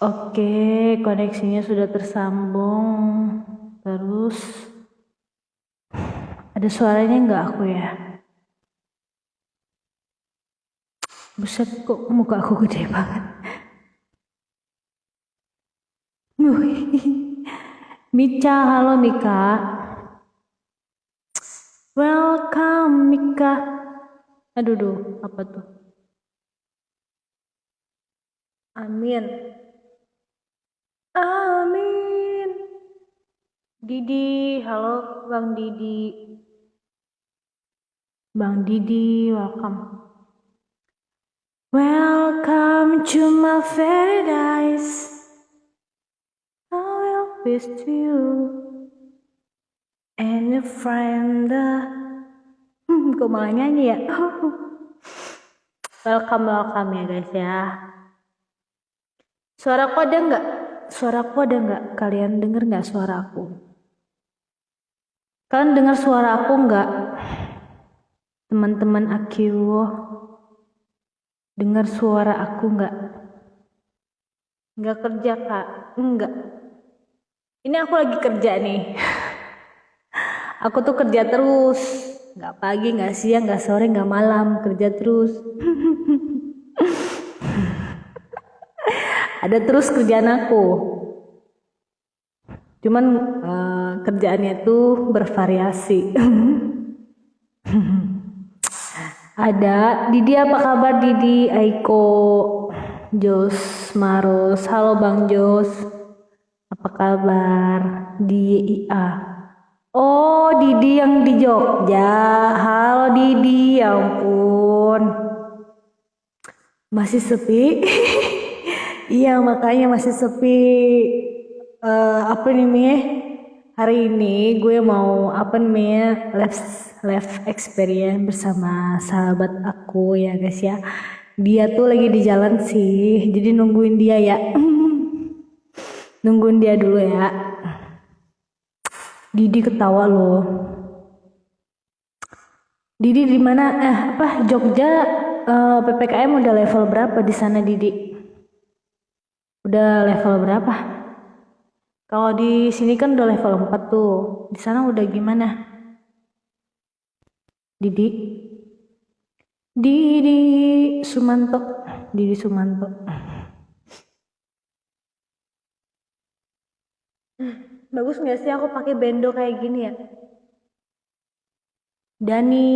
Oke, koneksinya sudah tersambung. Terus ada suaranya nggak aku ya? Buset, kok muka aku gede banget. Mica, halo Mika. Welcome Mika. Aduh, apa tuh? Amin. Amin. Didi, halo Bang Didi. Bang Didi, welcome. Welcome to my paradise. I will visit you and a friend. Kok malah nyanyi ya? Welcome ya guys ya. Suaraku ada nggak? Kalian denger nggak suara aku? Kalian dengar suara aku nggak? Teman-teman aku, dengar suara aku nggak? Nggak kerja kak? Enggak. Ini aku lagi kerja nih. Aku tuh kerja terus. Nggak pagi, nggak siang, nggak sore, nggak malam. Kerja terus. Ada terus kerjaan aku. Cuman kerjaannya tuh bervariasi. Ada Didi, apa kabar Didi? Aiko, Jos, Maros, halo Bang Jos, apa kabar? Di IA. Oh, Didi yang di Jogja. Halo Didi, ya ampun. Masih sepi. Iya, makanya masih sepi. Apa nih? Hari ini gue mau live experience bersama sahabat aku ya guys ya. Dia tuh lagi di jalan sih, jadi nungguin dia ya. Nungguin dia dulu ya. Didi ketawa loh. Didi di mana? Jogja PPKM udah level berapa di sana Didi? Udah level berapa? Kalau di sini kan udah level 4 tuh. Di sana udah gimana? Didi Sumanto. Didi Sumanto. Bagus nggak sih aku pakai bendo kayak gini ya? Dani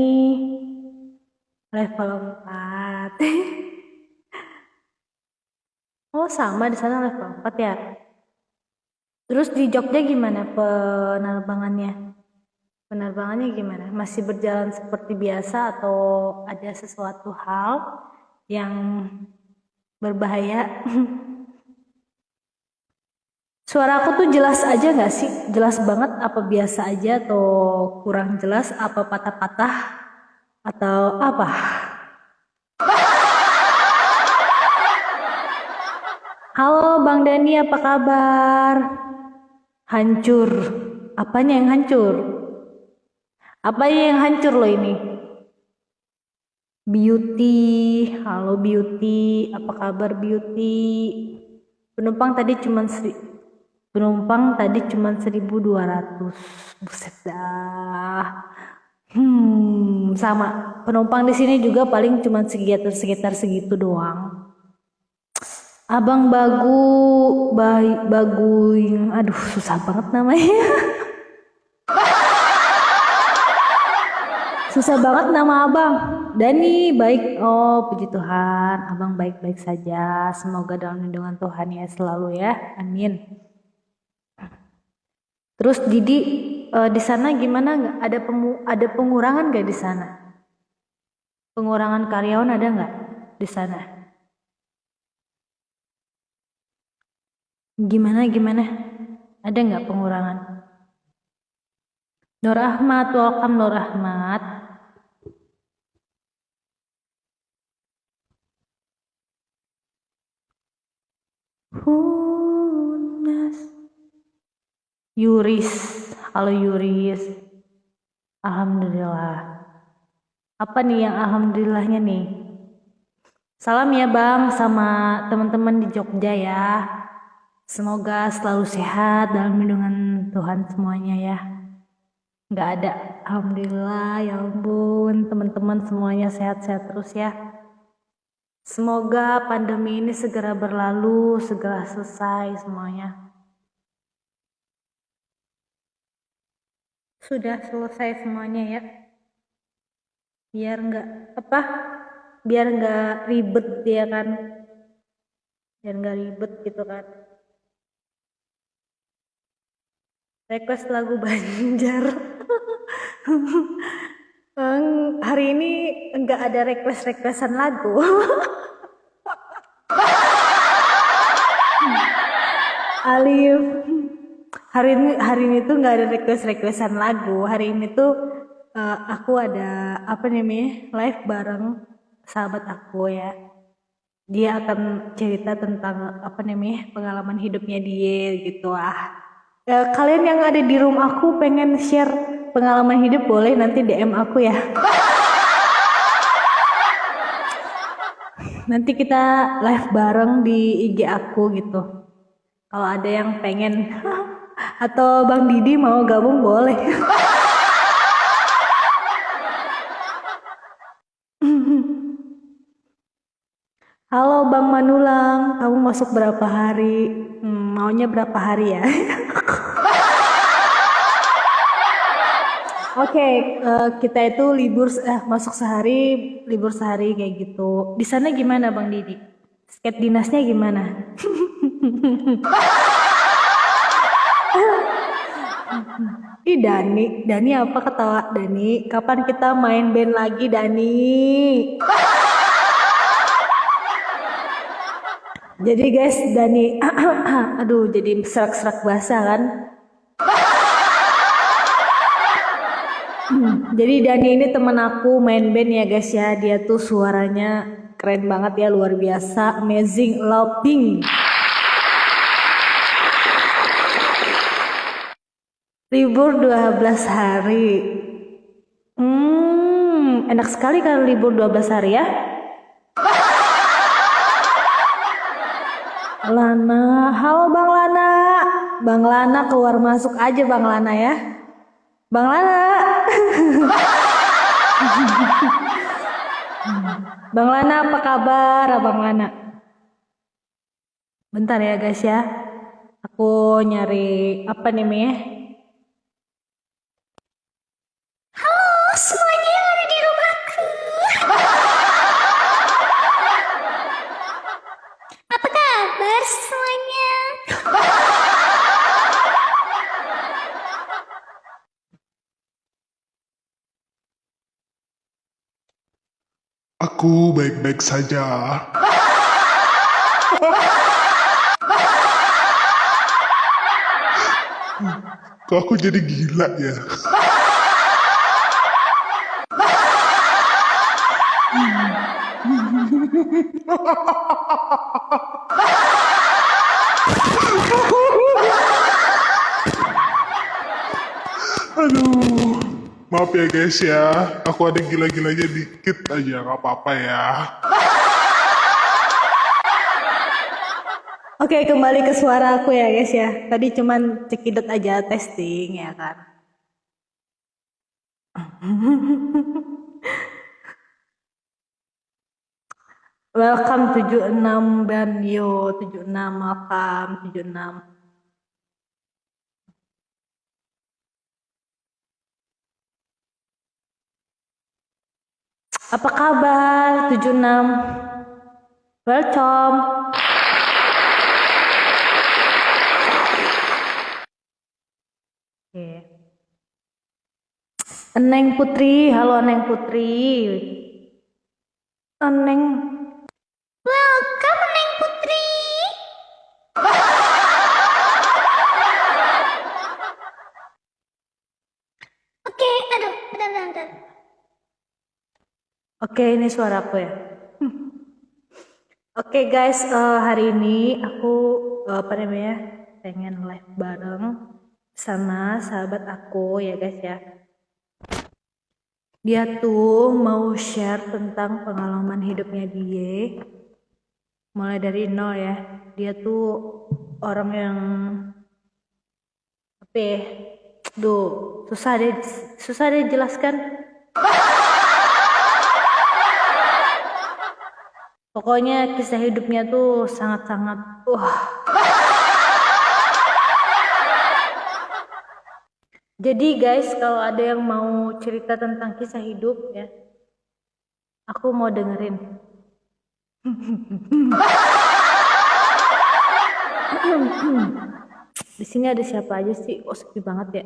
level 4. Oh, sama di sana level 4 ya. Terus di Jogja gimana penerbangannya? Penerbangannya gimana? Masih berjalan seperti biasa atau ada sesuatu hal yang berbahaya? Suara aku tuh jelas aja nggak sih? Jelas banget apa biasa aja atau kurang jelas, apa patah-patah atau apa? Halo Bang Dani, apa kabar? Hancur. Apanya yang hancur? Apanya yang hancur loh ini? Beauty, halo Beauty, apa kabar Beauty? Penumpang tadi cuma 1.200. Buset dah. Sama. Penumpang di sini juga paling cuma sekitar segitu doang. Abang Baguing, aduh susah banget namanya. Susah banget nama abang. Dani baik, oh puji Tuhan, abang baik-baik saja. Semoga dalam lindungan Tuhan ya selalu ya, amin. Terus Didi di sana gimana? Nggak ada pengurangan nggak di sana? Pengurangan karyawan ada nggak di sana? Gimana? Ada nggak pengurangan? Nur Ahmad, welcome Nur Ahmad. Yuris, halo Yuris. Alhamdulillah. Apa nih yang alhamdulillahnya nih? Salam ya Bang sama teman-teman di Jogja ya. Semoga selalu sehat dalam lindungan Tuhan semuanya ya. Nggak ada, alhamdulillah ya ampun, teman-teman semuanya sehat-sehat terus ya. Semoga pandemi ini segera berlalu, segera selesai semuanya. Sudah selesai semuanya ya. Biar nggak ribet ya kan. Biar nggak ribet gitu kan. Request lagu Banjar. Hari ini nggak ada requestan lagu. Alif, hari ini tuh nggak ada requestan lagu. Hari ini tuh aku ada apa namanya live bareng sahabat aku ya. Dia akan cerita tentang apa namanya pengalaman hidupnya dia gitu kalian yang ada di room aku pengen share pengalaman hidup boleh nanti DM aku ya. Nanti kita live bareng di IG aku gitu. Kalau ada yang pengen atau Bang Didi mau gabung boleh. Halo Bang Manulang, kamu masuk berapa hari? Maunya berapa hari ya? Oke, kita itu masuk sehari, libur sehari kayak gitu. Di sana gimana Bang Didi? Skate dinasnya gimana? Ih Dani apa ketawa Dani? Kapan kita main band lagi Dani? Jadi guys, Dani, aduh jadi serak-serak basah kan? Jadi Dani ini temen aku main band ya guys ya. Dia tuh suaranya keren banget ya, luar biasa, amazing, looping. Libur 12 hari. Enak sekali kalau libur 12 hari ya. Lana, halo Bang Lana. Bang Lana keluar masuk aja Bang Lana ya. Bang Lana. Bang Lana apa kabar Bang Lana? Bentar ya guys ya. Aku nyari apa namanya? Halo semuanya yang ada di rumahku. Apa kabar semuanya? Aku baik-baik saja. Kok aku jadi gila ya? Aduh, maaf ya guys ya. Aku ada gila-gilanya dikit aja, gak apa-apa ya. Oke, kembali ke suara aku ya guys ya. Tadi cuman cekidot aja testing ya kan. Welcome 76 Banyo 76 welcome 76. Apa kabar 76? Welcome. Oke. Eneng Putri, halo Eneng Putri. Eneng. Welcome Eneng Putri. Oke, aduh, bentar. Oke, ini suaraku ya. Oke guys, hari ini aku pengen live bareng sama sahabat aku ya guys ya. Dia tuh mau share tentang pengalaman hidupnya dia, mulai dari nol ya. Dia tuh orang yang apa ya? Duh, susah deh jelaskan. Pokoknya kisah hidupnya tuh sangat-sangat Jadi guys, kalau ada yang mau cerita tentang kisah hidup ya, aku mau dengerin. Di sini ada siapa aja sih? Oh, sepi banget ya.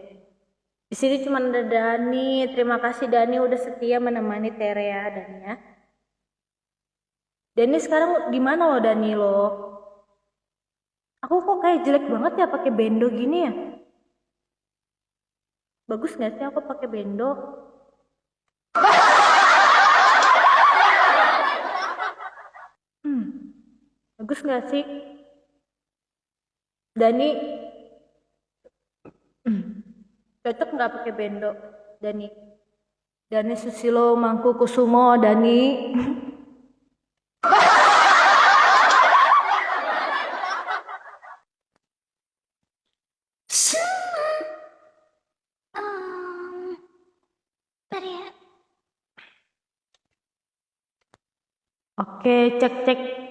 Di sini cuma ada Dani. Terima kasih Dani udah setia menemani Tere ya, Dani ya. Dani sekarang di mana lo Dani lo? Aku kok kayak jelek banget ya pakai bendo gini ya? Bagus nggak sih aku pakai bendo? Bagus nggak sih? Dani, cocok nggak pakai bendo? Dani, Dani Susilo Mangkukusumo, Dani. Oke, cek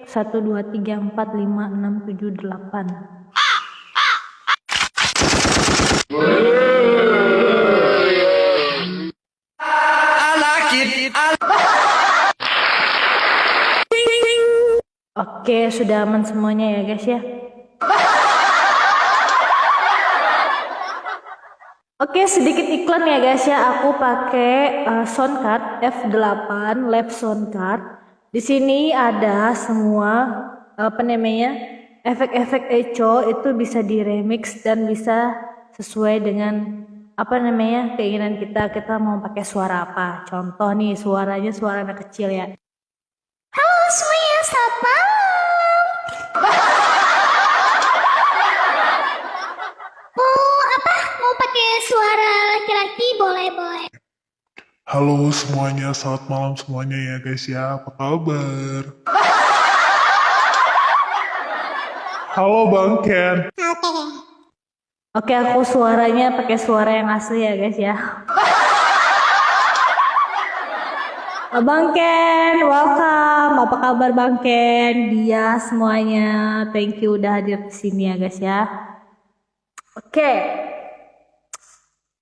1 2 3 4 5 6 7 8. Oke, sudah aman semuanya ya guys ya. Oke, sedikit iklan ya guys ya. Aku pakai soundcard F8 Lab soundcard. Di sini ada semua apa namanya efek-efek echo itu bisa diremix dan bisa sesuai dengan apa namanya keinginan kita. Kita mau pakai suara apa? Contoh nih suaranya suara anak kecil ya. Halo semuanya, selamat malam. Mau pakai suara laki-laki? Boleh. Halo semuanya, selamat malam semuanya ya guys ya. Apa kabar? Halo Bang Ken. Oke, aku suaranya pakai suara yang asli ya guys ya. Bang Ken, welcome. Apa kabar Bang Ken? Dia semuanya, thank you udah hadir di sini ya guys ya. Oke,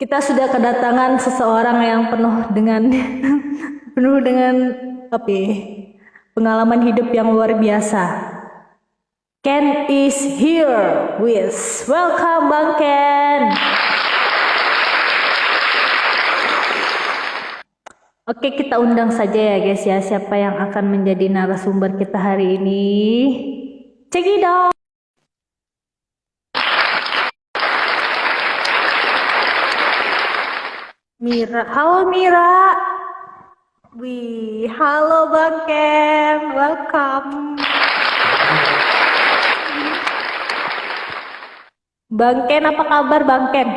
kita sudah kedatangan seseorang yang penuh dengan apa ya, pengalaman hidup yang luar biasa. Ken is here with welcome Bang Ken. Oke, kita undang saja ya guys ya siapa yang akan menjadi narasumber kita hari ini. Cekidot. Mira, halo Mira. Wih, halo Bang Ken, welcome. Bang Ken, apa kabar Bang Ken?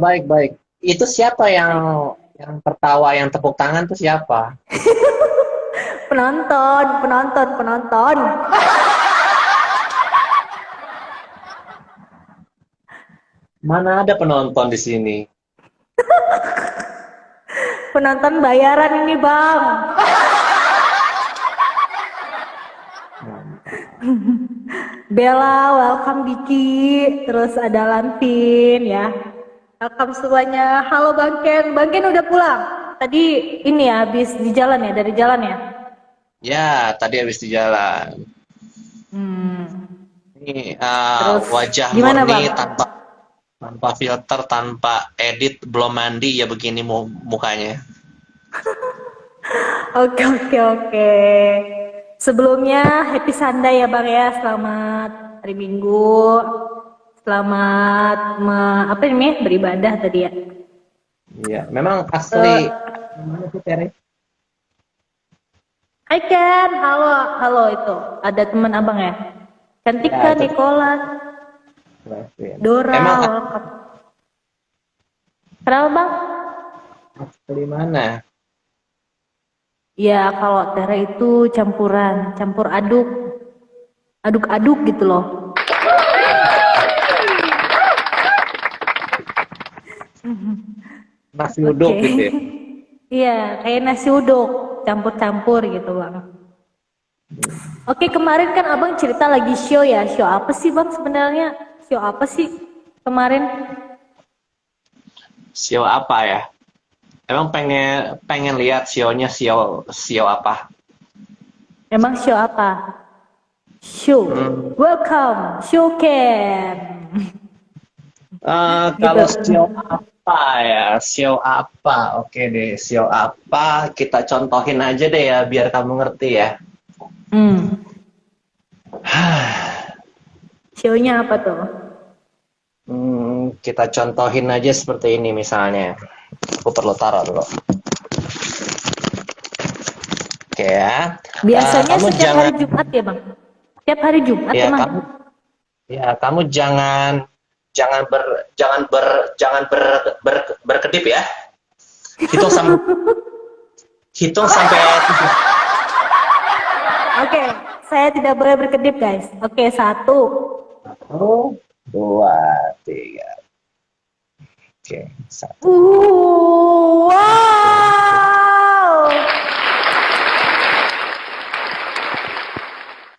Baik. Itu siapa yang tertawa, yang tepuk tangan tuh siapa? Penonton. Mana ada penonton di sini? Penonton bayaran ini Bang. Bella, welcome Diki. Terus ada Lantin ya. Welcome semuanya. Halo Bang Ken. Bang Ken udah pulang? Tadi ini ya habis di jalan ya, dari jalan ya? Ya, tadi habis di jalan. Ini Terus, wajah gimana, murni Bang? tanpa filter, tanpa edit, belum mandi ya begini mukanya. Oke. Sebelumnya happy Sunday ya Bang ya. Selamat hari Minggu. Selamat beribadah tadi ya. Iya, memang asli. Mana sih Tere? Hai Ken, halo itu. Ada teman abang ya? Cantika, Ya, Nicholas, Dora, Emang welcome. Kenapa Bang? asli mana? Ya kalau Tere itu campuran, campur aduk. aduk-aduk gitu loh. Nasi uduk Oke. gitu ya. Iya, kayak nasi uduk, campur-campur gitu bang. Oke, kemarin kan abang cerita lagi show ya. Show apa sih bang sebenarnya? Show apa sih kemarin? Sio apa ya? Emang pengen pengen lihat sionya sio sio apa? Emang show apa? Show. Welcome, show can. Kalau Gitu. sio apa ya? Sio apa? Oke deh, sio apa? Kita contohin aja deh ya, biar kamu ngerti ya. Hmm. Show-nya apa tuh? Kita contohin aja seperti ini misalnya. Aku perlu taruh dulu. Oke ya. Biasanya Kamu setiap jangan, hari Jumat ya bang? Setiap hari Jumat ya emang? kamu jangan berkedip ya. Hitung sampai hitung sampai 7. Oke, saya tidak boleh berkedip guys. Oke, 1. 1, 2, 3. Oke, 1. Wow.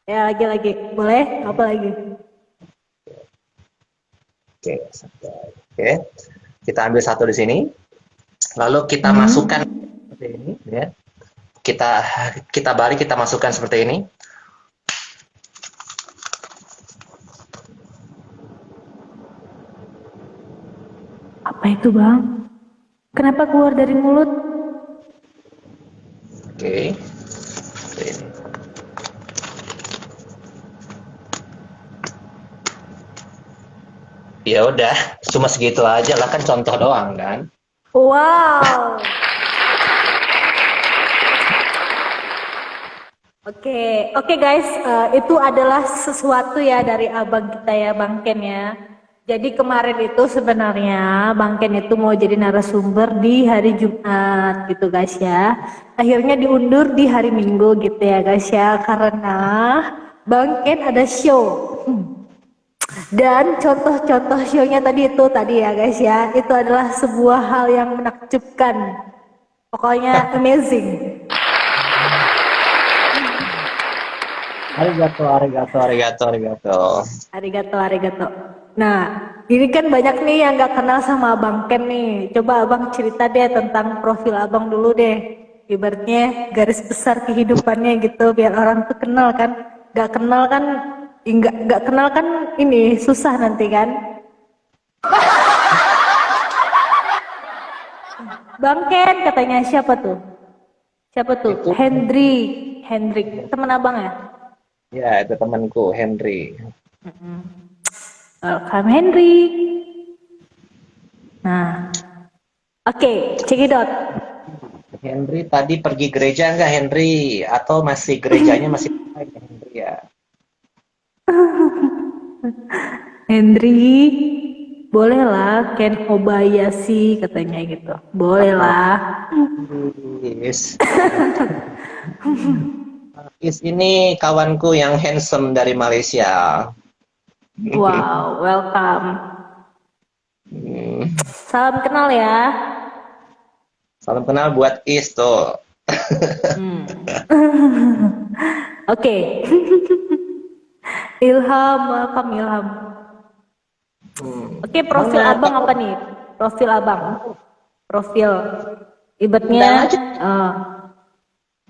Ya lagi. Boleh? Apa lagi? Oke, 1. Oke. Kita ambil 1 di sini. Lalu kita masukkan seperti ini ya. Kita balik, kita masukkan seperti ini. Apa itu bang? Kenapa keluar dari mulut? Oke. Seperti ini. Ya udah, cuma segitu aja lah, kan contoh doang kan. Wow. Oke guys, itu adalah sesuatu ya dari abang kita ya Bang Ken ya. Jadi kemarin itu sebenarnya Bang Ken itu mau jadi narasumber di hari Jumat gitu guys ya. Akhirnya diundur di hari Minggu gitu ya guys ya, karena Bang Ken ada show. Dan contoh-contoh show-nya tadi ya guys ya, itu adalah sebuah hal yang menakjubkan. Pokoknya amazing. Arigato. Nah, ini kan banyak nih yang gak kenal sama Abang Ken nih. Coba Abang cerita deh tentang profil Abang dulu deh. Ibaratnya garis besar kehidupannya gitu, biar orang tuh kenal kan. Gak kenal kan, gak kenal kan ini susah nanti kan. Bang Ken katanya siapa tuh? Itu- Hendrik, teman abang ya? Ya, itu temanku, Henry. Welcome Henry. Nah, oke, cekidot. Henry tadi pergi gereja nggak, Henry? Atau masih gerejanya masih Henry ya? Henry, boleh lah Ken Obayashi katanya gitu. Boleh lah. Is. Is ini kawanku yang handsome dari Malaysia. Wow, welcome. Hmm, Salam kenal ya. Salam kenal buat Is tuh. Oke. Ilham, welcome Ilham. Oke, profil Mana abang apa nih? Profil abang. Profil. Ibaratnya Undang aja.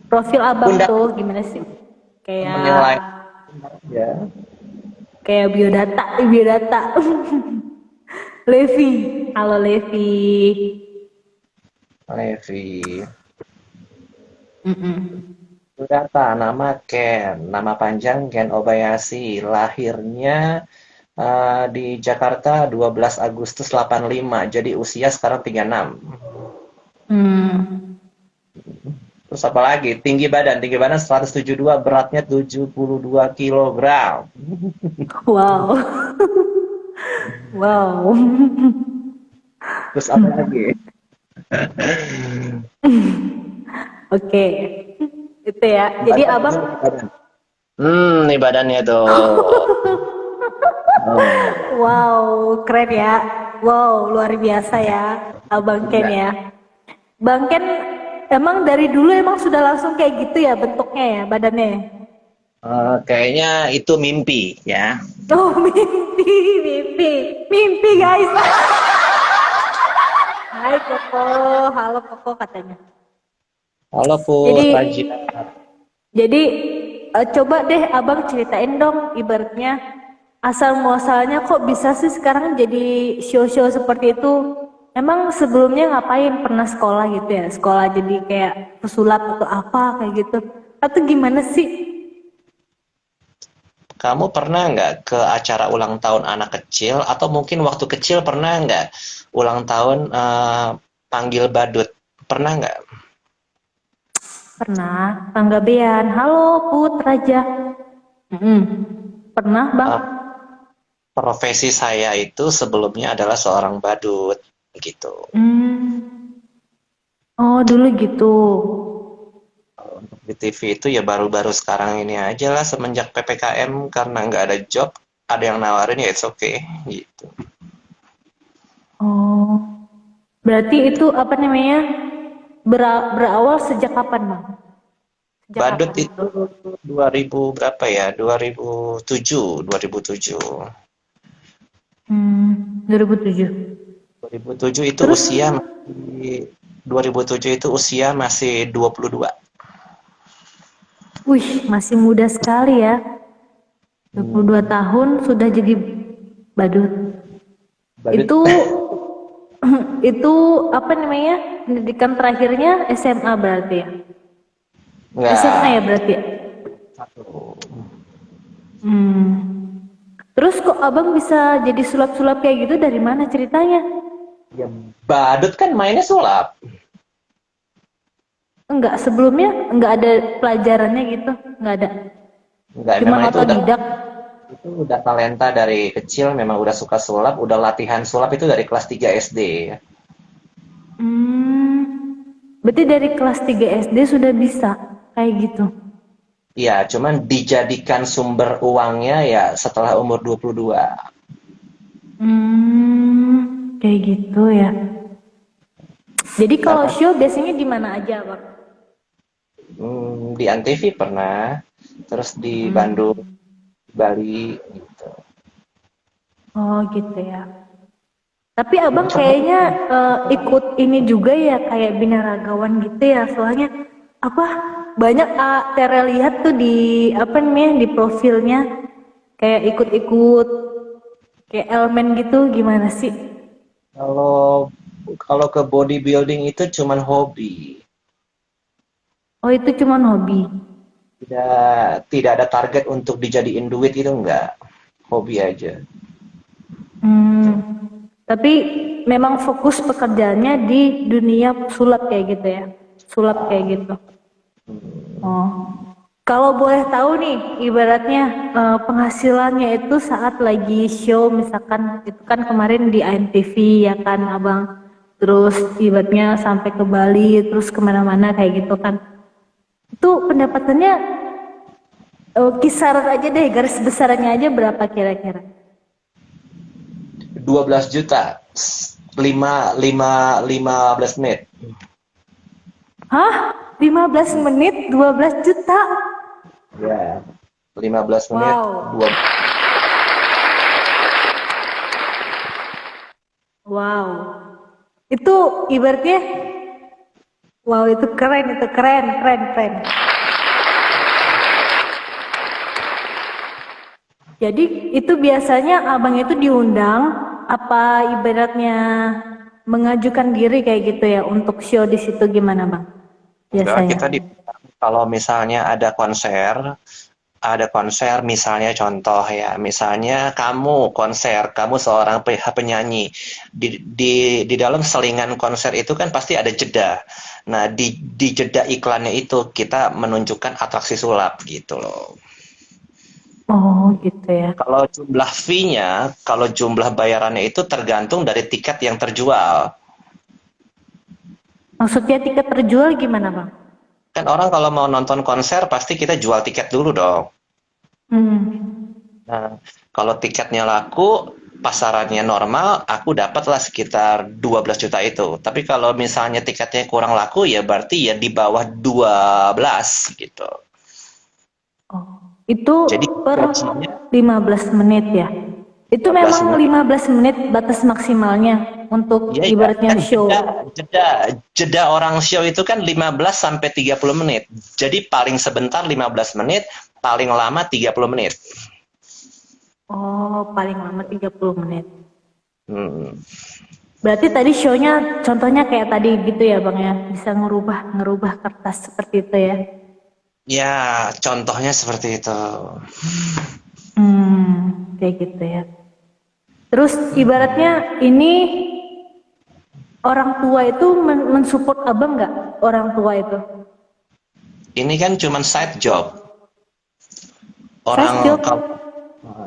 profil abang Undang. tuh gimana sih? Menilai. Kayak Ya. kayak biodata. Levi. Halo Levi. Levi. Mm-mm. Data nama Ken, nama panjang Ken Obayashi, lahirnya di Jakarta 12 Agustus 85, jadi usia sekarang 36. Hmm. Terus apa lagi? Tinggi badan 172, beratnya 72 kilogram. Wow. Wow. Terus apa lagi? Oke. Itu ya. Jadi abang Nih badannya tuh. Oh, Wow, keren ya. Wow, luar biasa ya, Abang Ken enggak. ya. Bang Ken emang dari dulu emang sudah langsung kayak gitu ya bentuknya ya, badannya ya? Kayaknya itu mimpi ya. Oh, mimpi, mimpi, mimpi guys. Hai Koko, halo Koko katanya. Halo Put, Jadi, Raja. jadi coba deh Abang ceritain dong ibaratnya asal muasalnya kok bisa sih sekarang jadi show-show seperti itu. Emang sebelumnya ngapain? Pernah sekolah gitu ya? Sekolah jadi kayak pesulap atau apa kayak gitu? Atau gimana sih? Kamu pernah nggak ke acara ulang tahun anak kecil atau mungkin waktu kecil pernah nggak ulang tahun panggil badut? Pernah nggak? Pernah. Panggabean. Halo Put Raja. Mm-mm. Pernah Bang? Eh, Profesi saya itu sebelumnya adalah seorang badut gitu. Hmm. Oh dulu gitu. Untuk di TV itu ya baru-baru sekarang ini aja lah semenjak PPKM karena nggak ada job, ada yang nawarin ya it's okay gitu. Oh. Berarti itu apa namanya? Berawal sejak kapan Bang? Sejak Badut kapan? itu 2000 berapa ya? 2007, 2007. 2007. 2007 itu Terus, usia masih 2007 itu usia masih 22. wih masih muda sekali ya. 22 tahun sudah jadi badut. Badut Itu itu apa namanya? Pendidikan terakhirnya SMA berarti ya? SMA ya enggak berarti ya? satu. Hmm. Terus kok abang bisa jadi sulap-sulap kayak gitu dari mana ceritanya? Ya, badut kan mainnya sulap. Enggak, sebelumnya enggak ada pelajarannya gitu, enggak ada. Enggak, Cuman memang otodidak. itu udah talenta dari kecil, memang udah suka sulap, udah latihan sulap itu dari kelas 3 SD. Hmm. Berarti dari kelas 3 SD sudah bisa kayak gitu. Iya, cuman dijadikan sumber uangnya ya setelah umur 22. Kayak gitu ya. Jadi kalau Karena show biasanya di mana aja, Bang? di Antv pernah, terus di Bandung, Bali gitu. Oh, gitu ya. Tapi abang kayaknya ikut ini juga ya kayak binaragawan gitu ya. Soalnya apa banyak Tere lihat tuh di apa namanya di profilnya kayak ikut-ikut kayak elemen gitu gimana sih? Kalau kalau ke bodybuilding itu cuman hobi. Oh itu cuman hobi. Tidak ada target untuk dijadiin duit itu enggak. Hobi aja. Hmm, tapi memang fokus pekerjaannya di dunia sulap kayak gitu ya. Sulap kayak gitu. Oh. Kalau boleh tahu nih, ibaratnya penghasilannya itu saat lagi show, misalkan itu kan kemarin di ANTV ya kan abang, terus ibaratnya sampai ke Bali, terus kemana-mana kayak gitu kan. Itu pendapatannya kisaran aja deh, garis besarnya aja berapa kira-kira? 12 juta. 15 menit. Hah? 15 menit 12 juta? Ya. 15 menit Wow, 2. wow. Itu ibaratnya, wow itu keren, keren, keren. Jadi itu biasanya abang itu diundang apa ibaratnya mengajukan diri kayak gitu ya untuk show di situ gimana bang? Enggak, Biasanya. kita di kalau misalnya ada konser misalnya contoh ya, misalnya kamu konser, kamu seorang penyanyi. Di dalam selingan konser itu kan pasti ada jeda. Nah, di jeda iklannya itu kita menunjukkan atraksi sulap gitu loh. Oh gitu ya. Kalau jumlah bayarannya itu tergantung dari tiket yang terjual. Maksudnya tiket terjual gimana bang? Kan orang kalau mau nonton konser pasti kita jual tiket dulu dong. Hmm. Nah, kalau tiketnya laku, pasarannya normal, aku dapatlah sekitar 12 juta itu. Tapi kalau misalnya tiketnya kurang laku, ya berarti ya di bawah 12 gitu. Oh, itu Jadi per gajinya 15 menit ya? Itu 15 memang menit. 15 menit batas maksimalnya untuk Iya, iya, ibaratnya kan show. jeda orang show itu kan 15 sampai 30 menit. Jadi paling sebentar 15 menit, paling lama 30 menit. Oh, paling lama 30 menit. Hmm. Berarti tadi show-nya contohnya kayak tadi gitu ya Bang ya? Bisa ngerubah kertas seperti itu ya? Ya, contohnya seperti itu. Kayak gitu ya. Terus ibaratnya ini orang tua itu mensupport abang nggak? Orang tua itu? Ini kan cuman side job. Saya Orang job. kalau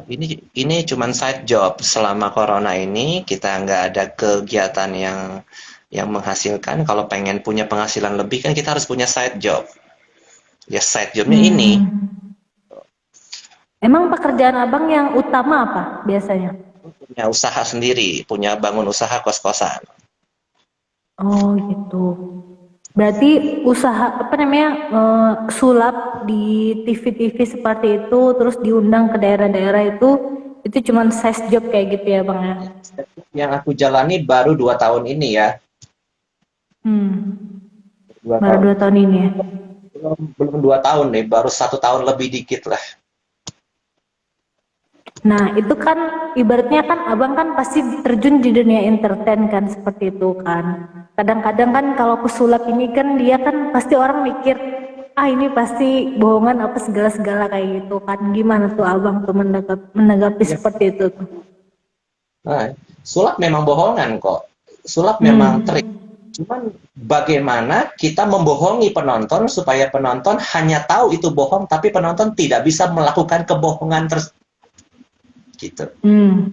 ini cuman side job selama corona ini kita nggak ada kegiatan yang menghasilkan. Kalau pengen punya penghasilan lebih kan kita harus punya side job. Ya side jobnya ini Hmm. Emang pekerjaan abang yang utama apa biasanya? punya usaha sendiri, punya bangun usaha kos-kosan. Oh gitu. Berarti usaha apa namanya sulap di TV-TV seperti itu, terus diundang ke daerah-daerah itu cuman size job kayak gitu ya bang ya? Yang aku jalani baru 2 tahun ini ya, Hmm. dua Baru tahun. 2 tahun ini ya. Belum 2 tahun nih, baru 1 tahun lebih dikit lah. Nah itu kan ibaratnya kan abang kan pasti terjun di dunia entertain kan seperti itu kan. Kadang-kadang kan kalau pesulap ini kan dia kan pasti orang mikir ah ini pasti bohongan apa segala-segala kayak gitu kan. Gimana tuh abang tuh menanggapi Ya. seperti itu tuh? Nah, sulap memang bohongan kok. Sulap memang trik. Hmm. Cuman bagaimana kita membohongi penonton supaya penonton hanya tahu itu bohong, tapi penonton tidak bisa melakukan kebohongan tersebut. Gitu. Hmm.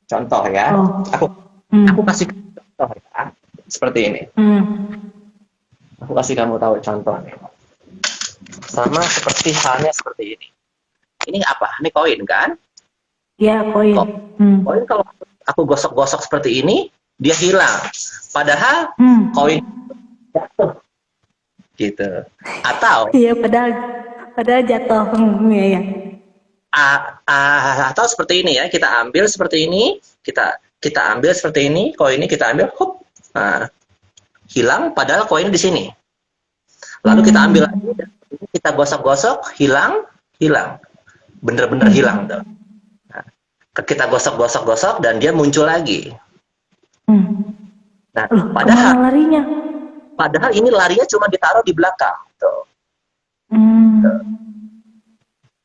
Contoh ya, Oh. aku Hmm. kasih contoh ya, seperti ini. Hmm. Aku kasih kamu tahu contoh nih. Sama seperti halnya seperti ini. Ini apa? Ini koin kan? Ya koin. Kok Hmm. koin kalau aku gosok-gosok seperti ini, dia hilang. Padahal Hmm. koin jatuh gitu. Atau Iya padahal jatuh. Iya ya. atau seperti ini ya, kita ambil seperti ini, kita ambil seperti ini, koinnya kita ambil, hop, nah, hilang padahal koinnya di sini. Lalu kita ambil lagi, dan kita gosok-gosok, hilang, bener-bener hilang tuh. Nah, kita gosok-gosok dan dia muncul lagi. Hmm. Nah, Loh, kemana larinya? padahal ini larinya cuma ditaruh di belakang. Tuh. Hmm.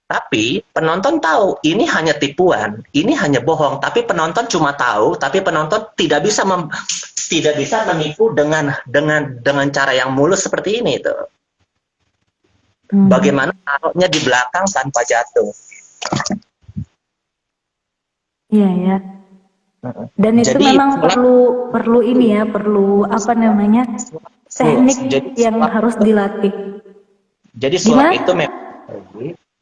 Tapi penonton tahu ini hanya tipuan, ini hanya bohong. Tapi penonton cuma tahu, tapi penonton tidak bisa menipu dengan cara yang mulus seperti ini tuh. Bagaimana taruhnya di belakang tanpa jatuh? Iya ya. Dan itu Jadi memang perlu ini ya, perlu apa namanya teknik yang harus dilatih. jadi sulap Gimana? itu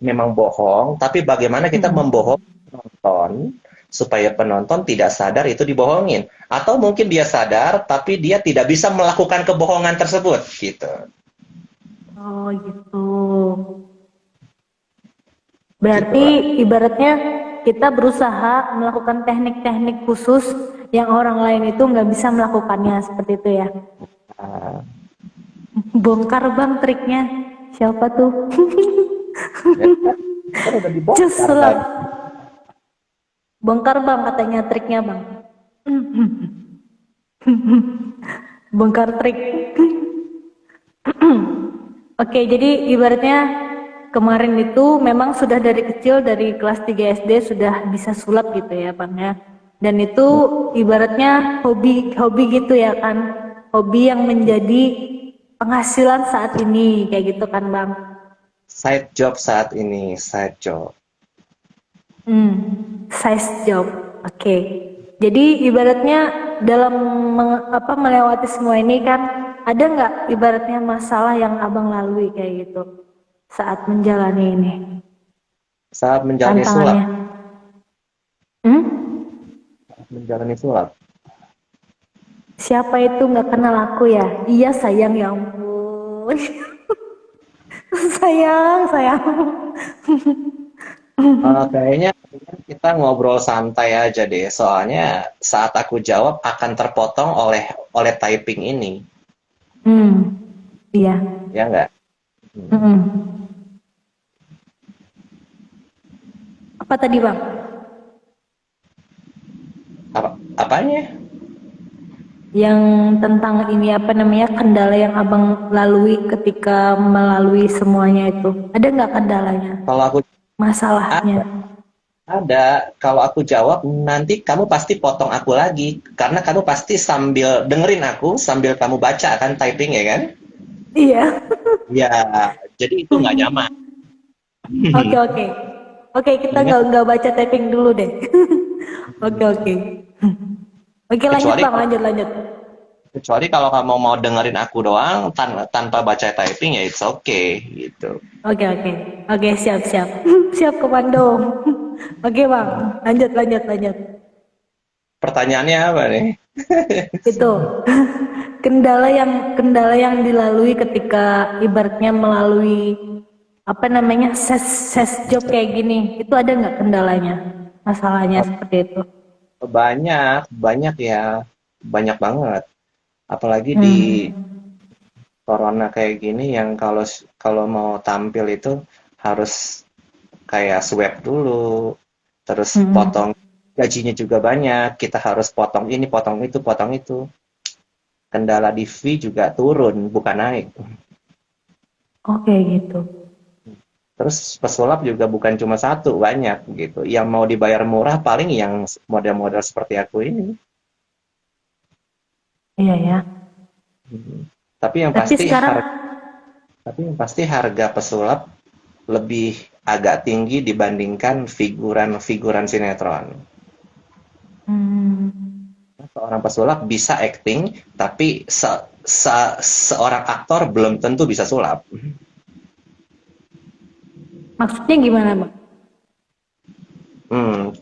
memang bohong, tapi bagaimana kita membohong penonton supaya penonton tidak sadar itu dibohongin, atau mungkin dia sadar tapi dia tidak bisa melakukan kebohongan tersebut gitu. Oh gitu. Berarti ibaratnya kita berusaha melakukan teknik-teknik khusus yang orang lain itu nggak bisa melakukannya seperti itu ya. Nah, Bongkar bang triknya siapa tuh? kan udah dibongkar Cus tadi. sulap. Bongkar bang katanya triknya bang. Bongkar trik. Oke, jadi ibaratnya kemarin itu memang sudah dari kecil dari kelas 3 SD sudah bisa sulap gitu ya bang ya. Dan itu ibaratnya hobi gitu ya kan. Hobi yang menjadi penghasilan saat ini kayak gitu kan bang. Side job saat ini, side job. Size job. Oke. Jadi ibaratnya dalam melewati semua ini kan ada nggak ibaratnya masalah yang abang lalui kayak gitu saat menjalani ini? Saat menjalani sulap. tantangannya? Hmm? Menjalani sulap. Siapa itu nggak kenal aku ya? Iya sayang, ya ampun. Sayang, sayang. Kayaknya kita ngobrol santai aja deh, soalnya saat aku jawab akan terpotong oleh typing ini, Hmm, iya. ya nggak? Mm-mm. Apa tadi bang? Apanya? Yang tentang ini apa namanya kendala yang abang lalui ketika melalui semuanya itu. Ada nggak kendalanya? Kalau aku Masalahnya? ada, kalau aku jawab nanti kamu pasti potong aku lagi, karena kamu pasti sambil dengerin aku sambil kamu baca kan typing ya kan? Iya. Ya, jadi itu nggak nyaman. Oke oke. Oke kita Ingat, nggak baca typing dulu deh. Oke oke. Oke lanjut kecuali bang, lanjut lanjut. kecuali kalau kamu mau dengerin aku doang tanpa baca typing ya it's okay gitu. Oke oke. Oke siap siap. Siap komando. Oke bang, lanjut lanjut lanjut. Pertanyaannya apa nih? Itu kendala yang dilalui ketika ibaratnya melalui apa namanya ses job kayak gini, itu ada nggak kendalanya, masalahnya seperti itu? Banyak, banyak ya, banyak banget. Apalagi di Hmm. corona kayak gini yang kalau kalau mau tampil itu harus kayak swab dulu, terus Hmm. potong gajinya juga banyak, kita harus potong ini, potong itu. Kendala di fee juga turun, bukan naik. Oke gitu. Terus pesulap juga bukan cuma satu, banyak gitu. Yang mau dibayar murah paling yang model-model seperti aku ini. Iya ya. Tapi yang Tapi pasti sekarang harga pesulap lebih agak tinggi dibandingkan figuran-figuran sinetron. hmm, Seorang pesulap bisa acting, tapi seorang aktor belum tentu bisa sulap. maksudnya gimana bang?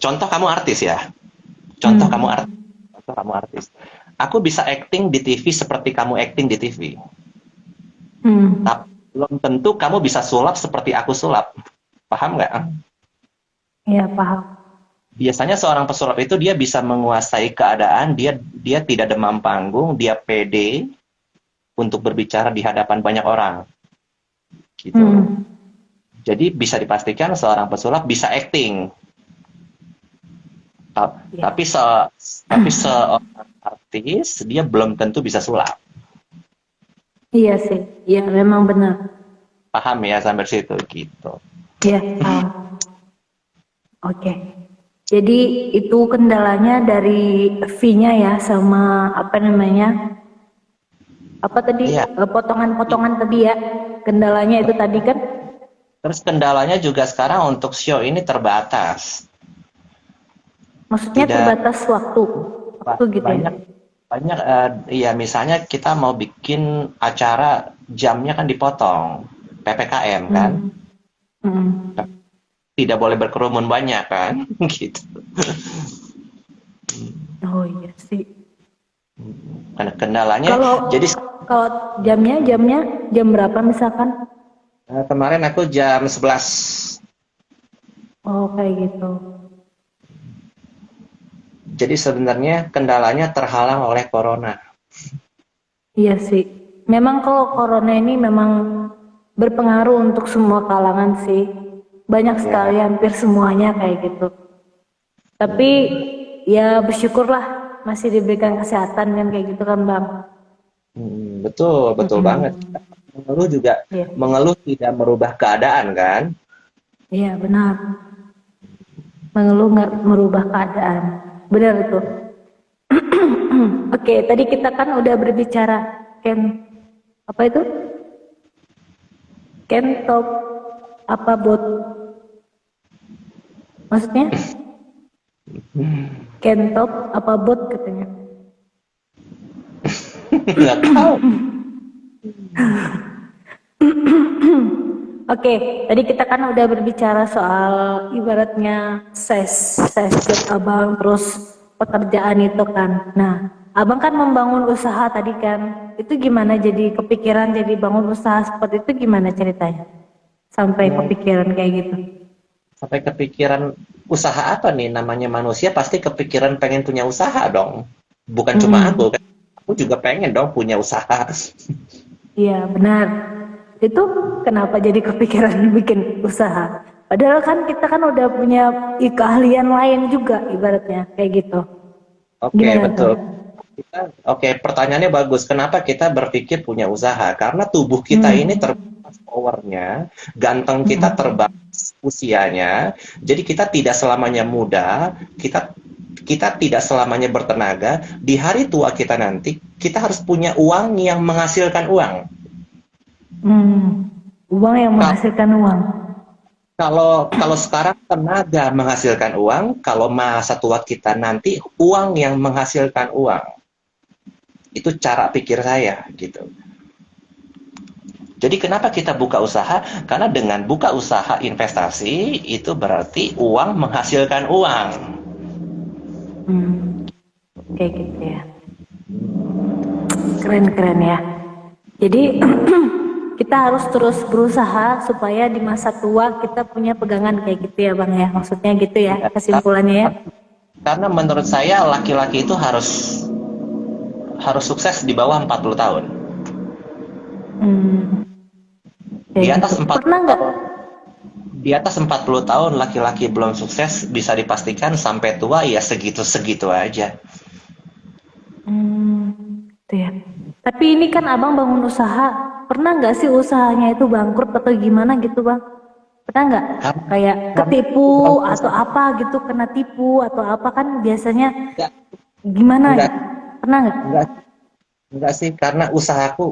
Contoh kamu artis ya. Contoh kamu Hmm. artis. Contoh kamu artis. Aku bisa acting di TV seperti kamu acting di TV. Hmm. Tapi belum tentu kamu bisa sulap seperti aku sulap. Paham nggak? Iya paham. Biasanya seorang pesulap itu dia bisa menguasai keadaan, dia tidak demam panggung, dia pede untuk berbicara di hadapan banyak orang. Gitu. Hmm. Jadi bisa dipastikan seorang pesulap bisa acting. Iya. Tapi seorang artis dia belum tentu bisa sulap. Iya sih. Iya memang benar. Paham ya sampai situ gitu. Iya paham. Oke. Jadi itu kendalanya dari fee-nya ya sama apa namanya? Apa tadi? Iya. Potongan-potongan tadi ya. Kendalanya itu tadi kan? Terus kendalanya juga sekarang untuk show ini terbatas. Maksudnya Tidak terbatas waktu. Waktu gitu ya. banyak banyak ya misalnya kita mau bikin acara jamnya kan dipotong. PPKM kan. Hmm. Tidak boleh berkerumun banyak kan gitu. Oh iya sih. Karena kendalanya Kalau jadi kalau jamnya jam berapa misalkan? kemarin aku jam 11. Oh kayak gitu. Jadi sebenarnya kendalanya terhalang oleh corona. Iya sih. Memang kalau corona ini memang berpengaruh untuk semua kalangan sih. Banyak sekali, Ya, hampir semuanya kayak gitu. Tapi ya bersyukurlah masih diberikan kesehatan kan kayak gitu kan Bang. betul, betul banget. Mengeluh juga, Iya, mengeluh tidak merubah keadaan kan? iya benar. Mengeluh nggak merubah keadaan. Benar itu. Oke, tadi kita kan udah berbicara Ken apa itu? Ken top apa bot? Maksudnya? Ken top apa bot katanya? Nggak tahu. Oke, tadi kita kan udah berbicara soal ibaratnya ses job abang, terus pekerjaan itu kan. Nah, abang kan membangun usaha tadi kan. Itu gimana jadi kepikiran jadi bangun usaha seperti itu gimana ceritanya? Sampai kepikiran kayak gitu. Sampai kepikiran usaha apa nih? Namanya manusia pasti kepikiran pengen punya usaha dong. Bukan cuma aku kan. Aku juga pengen dong punya usaha. Iya, benar. Itu kenapa jadi kepikiran bikin usaha? Padahal kan kita kan udah punya keahlian lain juga ibaratnya kayak gitu. Oke, Gimana betul. tuh? Oke, pertanyaannya bagus. Kenapa kita berpikir punya usaha? Karena tubuh kita ini terbatas powernya, ganteng kita terbatas usianya. Jadi kita tidak selamanya muda, kita tidak selamanya bertenaga. Di hari tua kita nanti, kita harus punya uang yang menghasilkan uang. Uang yang menghasilkan uang. Kalau sekarang tenaga menghasilkan uang, kalau masa tua kita nanti uang yang menghasilkan uang. Itu cara pikir saya gitu. Jadi kenapa kita buka usaha? Karena dengan buka usaha investasi itu berarti uang menghasilkan uang. Kayak gitu ya. Keren ya. Jadi kita harus terus berusaha supaya di masa tua kita punya pegangan kayak gitu ya Bang ya. Maksudnya gitu ya kesimpulannya ya. Karena menurut saya laki-laki itu harus sukses di bawah 40 tahun. Di Kayak atas gitu. 40 Pernah nggak? Di atas 40 tahun laki-laki belum sukses bisa dipastikan sampai tua ya segitu-segitu aja. Gitu ya. Tapi ini kan abang bangun usaha, pernah nggak sih usahanya itu bangkrut atau gimana gitu bang? Pernah nggak? Kayak ketipu atau apa gitu, kena tipu atau apa kan biasanya Enggak, gimana? enggak, Pernah nggak? enggak sih karena usahaku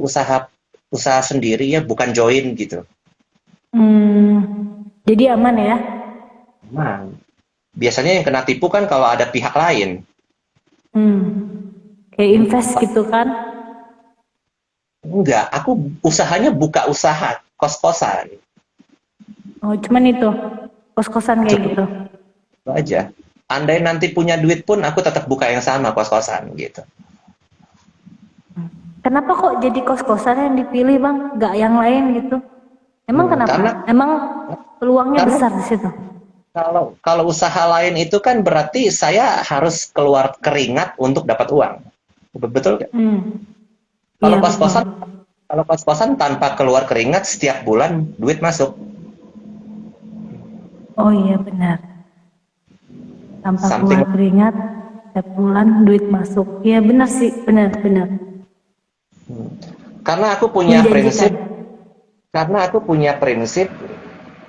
usaha sendiri ya bukan join gitu. Jadi aman ya? Nah, biasanya yang kena tipu kan kalau ada pihak lain. Kayak invest gitu kan? Enggak, aku usahanya buka usaha kos-kosan. Oh cuman itu kos-kosan kayak gitu. Itu aja. Andai nanti punya duit pun aku tetap buka yang sama kos-kosan gitu. Kenapa kok jadi kos-kosan yang dipilih bang? Nggak yang lain gitu? Emang kenapa? Emang peluangnya besar di situ? Kalau usaha lain itu kan berarti saya harus keluar keringat untuk dapat uang. Betul nggak? Kalau Iya, kos-kosan, kalau kos-kosan tanpa keluar keringat setiap bulan duit masuk. Oh iya benar. Tanpa Something- keluar keringat, setiap bulan duit masuk. Iya benar sih, benar. Karena aku punya Menjanjikan. prinsip,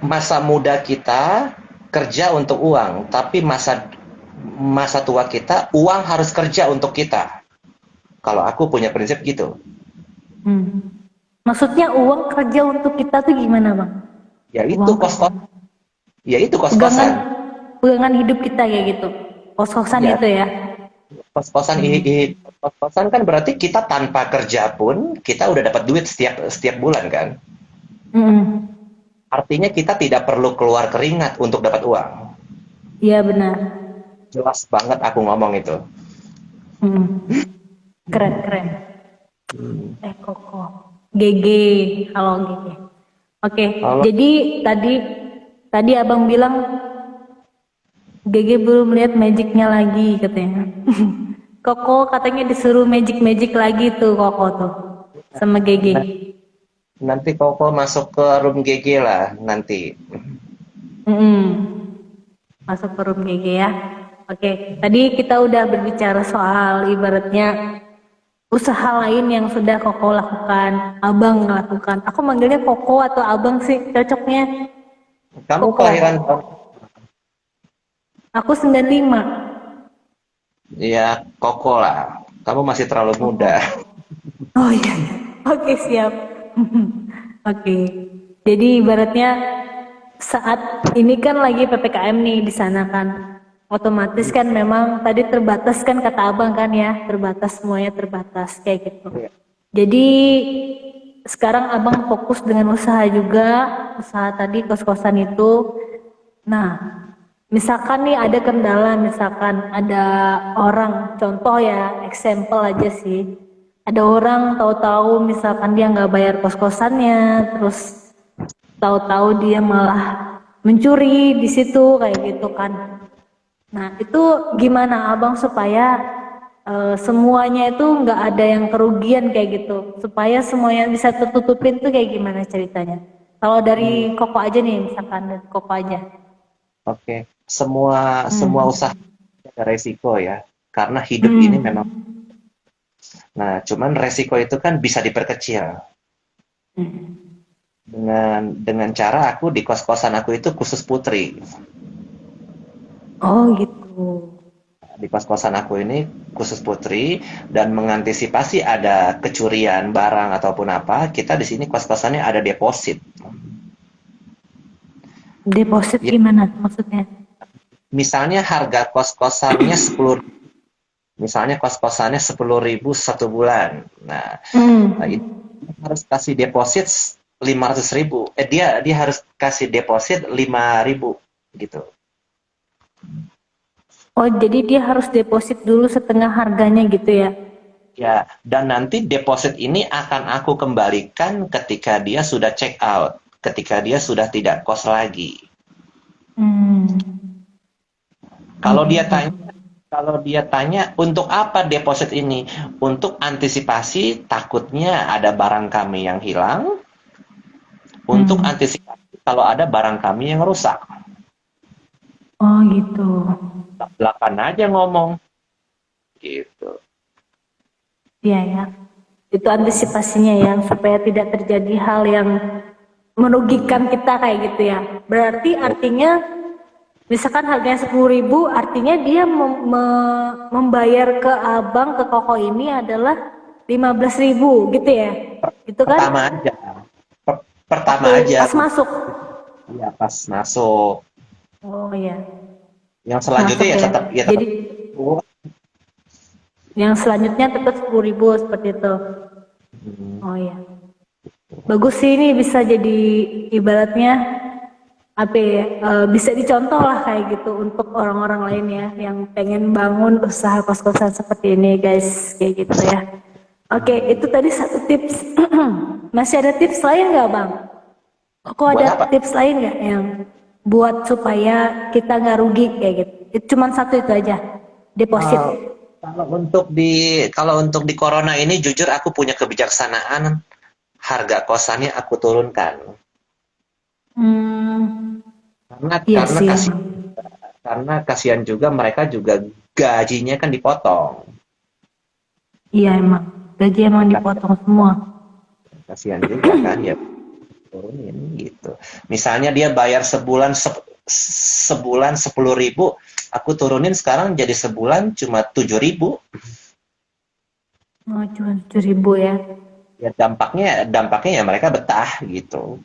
masa muda kita kerja untuk uang, tapi masa tua kita uang harus kerja untuk kita. Kalau aku punya prinsip gitu. Maksudnya uang kerja untuk kita tuh gimana bang? Ya itu Uang kos-kosan. Ya itu kos-kosan. Pegangan hidup kita kayak gitu. Kos-kosan Ya. itu ya. Kos-kosan kan berarti kita tanpa kerja pun kita udah dapat duit setiap bulan kan. Artinya kita tidak perlu keluar keringat untuk dapat uang. Iya benar. Jelas banget aku ngomong itu. Keren. Koko. GG. Halo GG. Oke. Halo. Jadi tadi abang bilang GG belum lihat magicnya lagi katanya. Koko katanya disuruh magic lagi tuh Koko tuh sama GG. Nanti Koko masuk ke room GG lah nanti. Masuk ke room GG ya. Oke, tadi kita udah berbicara soal ibaratnya usaha lain yang sudah Koko lakukan, abang lakukan. Aku manggilnya Koko atau abang sih cocoknya. Kamu Koko. kelahiran tahun? Aku 95. Ya Koko lah. Kamu masih terlalu muda. Oh iya. Oke, siap. Oke. Jadi ibaratnya saat ini kan lagi PPKM nih di sana kan. Otomatis kan memang tadi terbatas kan kata abang kan ya, terbatas semuanya terbatas kayak gitu. Iya. Jadi sekarang abang fokus dengan usaha juga, usaha tadi kos-kosan itu. Nah, misalkan nih ada kendala, misalkan ada orang, contoh ya, example aja sih. Ada orang tahu-tahu misalkan dia nggak bayar kos-kosannya, terus tahu-tahu dia malah mencuri di situ kayak gitu kan. Nah, itu gimana abang supaya semuanya itu nggak ada yang kerugian kayak gitu, supaya semuanya bisa tertutupin tuh kayak gimana ceritanya? Kalau dari Koko aja nih, misalkan dari Koko aja. Oke, semua Hmm. usaha ada resiko ya, karena hidup ini memang. Hmm. Nah, cuman resiko itu kan bisa diperkecil dengan cara aku di kos-kosan aku itu khusus putri. Oh gitu. Di kos-kosan aku ini khusus putri dan mengantisipasi ada kecurian barang ataupun apa, kita di sini kos-kosannya ada deposit. Deposit Ya, gimana maksudnya? misalnya harga kos-kosannya 10, misalnya kos-kosannya 10.000 satu bulan. Nah, itu Hmm. harus kasih deposit 500.000. Dia harus kasih deposit 5.000 gitu. Oh jadi dia harus deposit dulu setengah harganya gitu ya? Ya, dan nanti deposit ini akan aku kembalikan ketika dia sudah check out, ketika dia sudah tidak kos lagi. Hmm. Oh Kalau dia gitu. tanya, kalau dia tanya untuk apa deposit ini? Untuk antisipasi takutnya ada barang kami yang hilang, untuk Hmm. antisipasi kalau ada barang kami yang rusak. Oh gitu. Belakang aja ngomong gitu. Iya ya. Itu antisipasinya ya supaya tidak terjadi hal yang merugikan kita kayak gitu ya. Berarti artinya misalkan harganya 10.000, artinya dia membayar ke abang ke Koko ini adalah 15.000 gitu ya. Gitu kan? Pertama aja. Pertama Waktu aja. pas masuk. Ya, pas masuk. Oh iya. Yang Pas selanjutnya masuk ya ya. tetap Jadi yang selanjutnya tetap 10.000 seperti itu. Oh iya. Bagus sih ini bisa jadi ibaratnya apa ya, bisa dicontoh lah kayak gitu untuk orang-orang lain ya yang pengen bangun usaha kos-kosan seperti ini guys kayak gitu ya. Oke, itu tadi satu tips. Masih ada tips lain nggak bang? Kok buat ada apa? tips lain nggak yang buat supaya kita nggak rugi kayak gitu? Itu cuma satu itu aja, deposit. Eh, kalau untuk di corona ini jujur aku punya kebijaksanaan, harga kosannya aku turunkan. Hmm, Karena iya karena sih kasih emang. karena kasihan juga mereka juga gajinya kan dipotong. Iya emang. Gaji emang dipotong semua. Kasihan juga kan ya, turunin gitu. Misalnya dia bayar sebulan 10.000, aku turunin sekarang jadi sebulan cuma 7.000. Oh, cuma 7.000 ya. Ya dampaknya ya mereka betah gitu.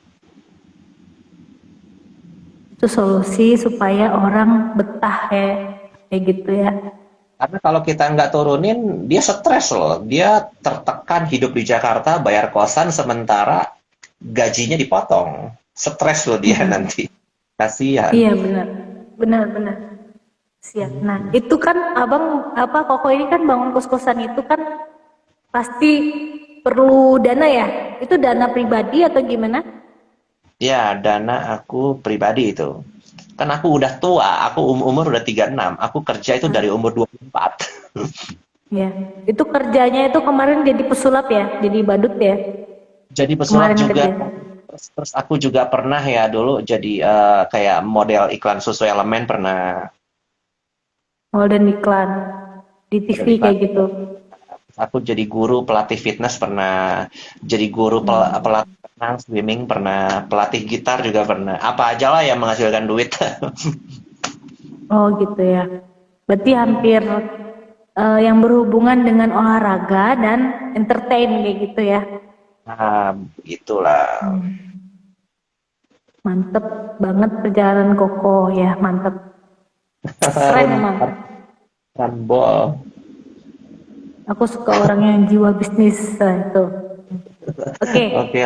Itu solusi supaya orang betah ya. Kayak gitu ya. Karena kalau kita nggak turunin, dia stres loh. Dia tertekan hidup di Jakarta, bayar kosan sementara gajinya dipotong. Stres loh dia nanti. Kasihan. Iya benar. Benar benar. Siap. Nah, itu kan Abang apa Koko ini kan bangun kos-kosan itu kan pasti perlu dana ya? Itu dana pribadi atau gimana? Ya, dana aku pribadi itu. Kan aku udah tua, aku umur udah 36. Aku kerja itu dari umur 24. Ya. Itu kerjanya itu kemarin jadi pesulap ya, jadi badut ya. Jadi pesulap Kemarin juga. kerja. Terus aku juga pernah ya dulu jadi kayak model iklan susu elemen pernah. Oh, dan iklan di TV Model iklan. kayak gitu. Aku jadi guru pelatih fitness pernah, jadi guru pelatih renang, swimming pernah, pelatih gitar juga pernah. Apa aja lah yang menghasilkan duit. Oh, gitu ya. Berarti hampir yang berhubungan dengan olahraga dan entertain kayak gitu ya. Nah, itulah. Mantep banget perjalanan Koko ya, mantep. Keren emang. Run ball. Aku suka orang yang jiwa bisnis itu. Oke, Oke.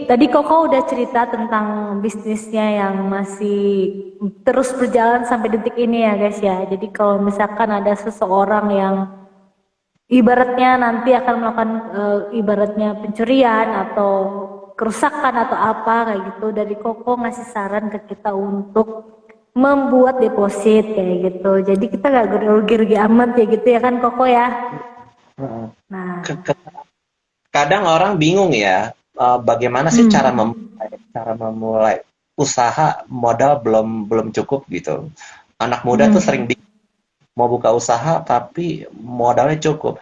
tadi Koko udah cerita tentang bisnisnya yang masih terus berjalan sampai detik ini ya guys ya. Jadi kalau misalkan ada seseorang yang ibaratnya nanti akan melakukan ibaratnya pencurian atau kerusakan atau apa kayak gitu, dari Koko ngasih saran ke kita untuk membuat deposit kayak gitu. Jadi kita gak rugi-rugi amat ya gitu ya kan Koko ya. Heeh. Nah, Kadang orang bingung ya, bagaimana sih cara memulai usaha modal belum belum cukup gitu. Anak muda tuh sering bingung mau buka usaha tapi modalnya cukup.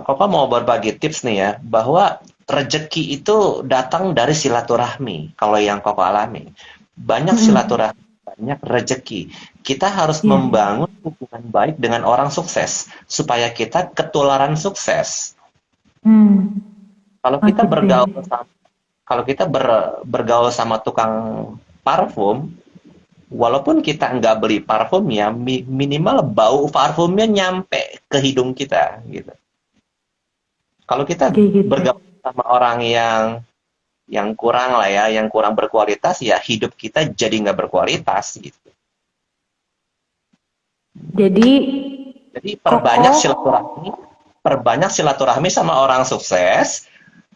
Koko mau berbagi tips nih ya, bahwa rezeki itu datang dari silaturahmi. Kalau yang Koko alami, banyak silaturahmi, banyak rezeki. Kita harus iya. membangun hubungan baik dengan orang sukses supaya kita ketularan sukses. Hmm. Kalau Oh kita gitu ya. bergaul sama tukang parfum, walaupun kita nggak beli parfumnya, minimal bau parfumnya nyampe ke hidung kita gitu. Kalau kita Kayak gitu. bergaul sama orang yang kurang lah ya, yang kurang berkualitas, ya hidup kita jadi nggak berkualitas gitu. Jadi Jadi Koko, perbanyak silaturahmi sama orang sukses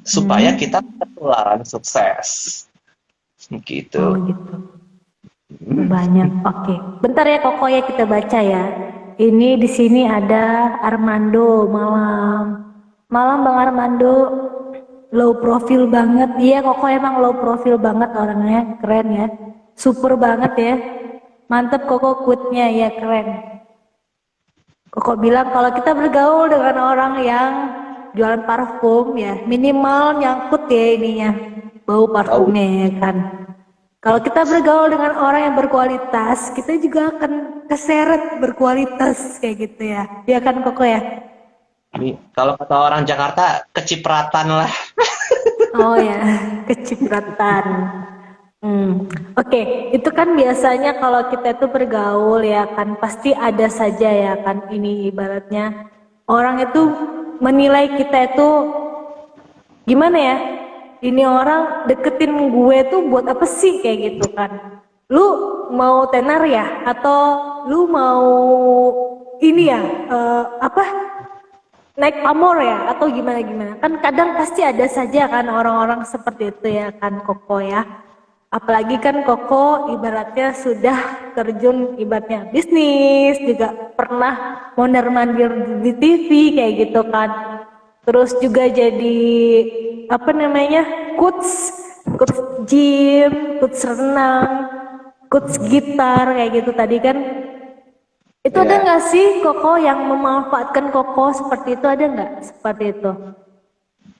supaya kita ketularan sukses oh gitu. gitu. Banyak. Oke. Bentar ya Koko ya kita baca ya. Ini di sini ada Armando malam. Malam Bang Armando. Low profile banget. Iya Koko emang low profile banget orangnya. Keren ya. Super banget ya. Mantep Koko quote-nya ya keren. Koko bilang kalau kita bergaul dengan orang yang jualan parfum ya minimal nyangkut ya ininya bau Tahu? parfumnya ya kan. Kalau kita bergaul dengan orang yang berkualitas, kita juga akan keseret berkualitas kayak gitu ya. Ya kan Koko ya? Kalau kata orang Jakarta, kecipratan lah. Oh ya, kecipratan. Oke, itu kan biasanya kalau kita itu bergaul ya kan pasti ada saja ya kan ini ibaratnya orang itu menilai kita itu gimana ya? Ini orang deketin gue tuh buat apa sih kayak gitu kan? Lu mau tenar ya? Atau lu mau ini ya? Apa? Naik pamor ya? Atau gimana gimana? Kan kadang pasti ada saja kan orang-orang seperti itu ya kan Koko ya. Apalagi kan Koko ibaratnya sudah terjun ibaratnya bisnis juga pernah mondar-mandir di TV kayak gitu kan. Terus juga jadi apa namanya coach gym, coach renang, coach gitar kayak gitu tadi kan. Itu ada Ya, nggak sih Koko yang memanfaatkan Koko seperti itu, ada nggak seperti itu?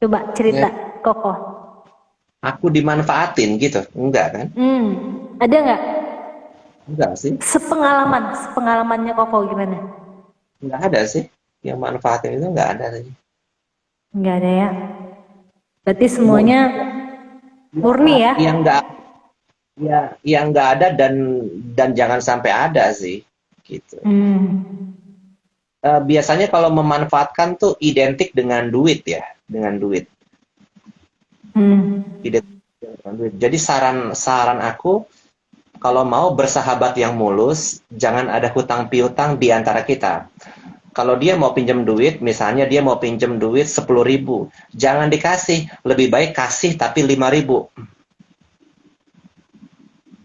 Coba cerita ya, Koko. aku dimanfaatin gitu. Enggak kan? Ada nggak Enggak sih. sepengalamannya Koko gimana? Enggak ada sih. Yang manfaatin itu enggak ada sih. Nggak ada ya. Berarti Mu- semuanya murni ya? Yang enggak yang enggak ada dan jangan sampai ada sih gitu. Biasanya kalau memanfaatkan tuh identik dengan duit ya, dengan duit. Identik dengan duit. Jadi saran aku, kalau mau bersahabat yang mulus, jangan ada hutang piutang di antara kita. Kalau dia mau pinjam duit, misalnya dia mau pinjam duit 10.000, jangan dikasih. Lebih baik kasih tapi 5.000.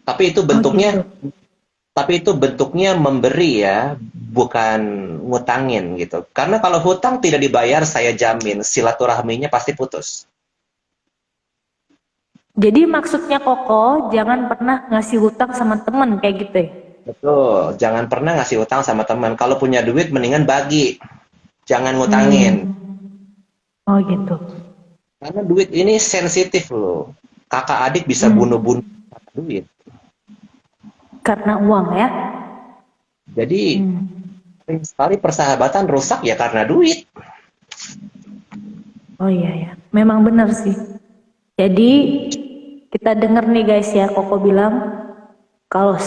Tapi itu Oh gitu. bentuknya memberi ya, bukan ngutangin gitu. Karena kalau hutang tidak dibayar, saya jamin silaturahminya pasti putus. Jadi maksudnya Koko jangan pernah ngasih hutang sama temen kayak gitu ya? Betul, jangan pernah ngasih hutang sama teman. Kalau punya duit mendingan bagi, jangan ngutangin. Oh gitu. Karena duit ini sensitif loh. Kakak adik bisa bunuh-bunuh karena duit. Karena uang ya? Jadi sering sekali persahabatan rusak ya karena duit. Oh iya ya, memang benar sih. Jadi kita denger nih guys ya, Koko bilang kalau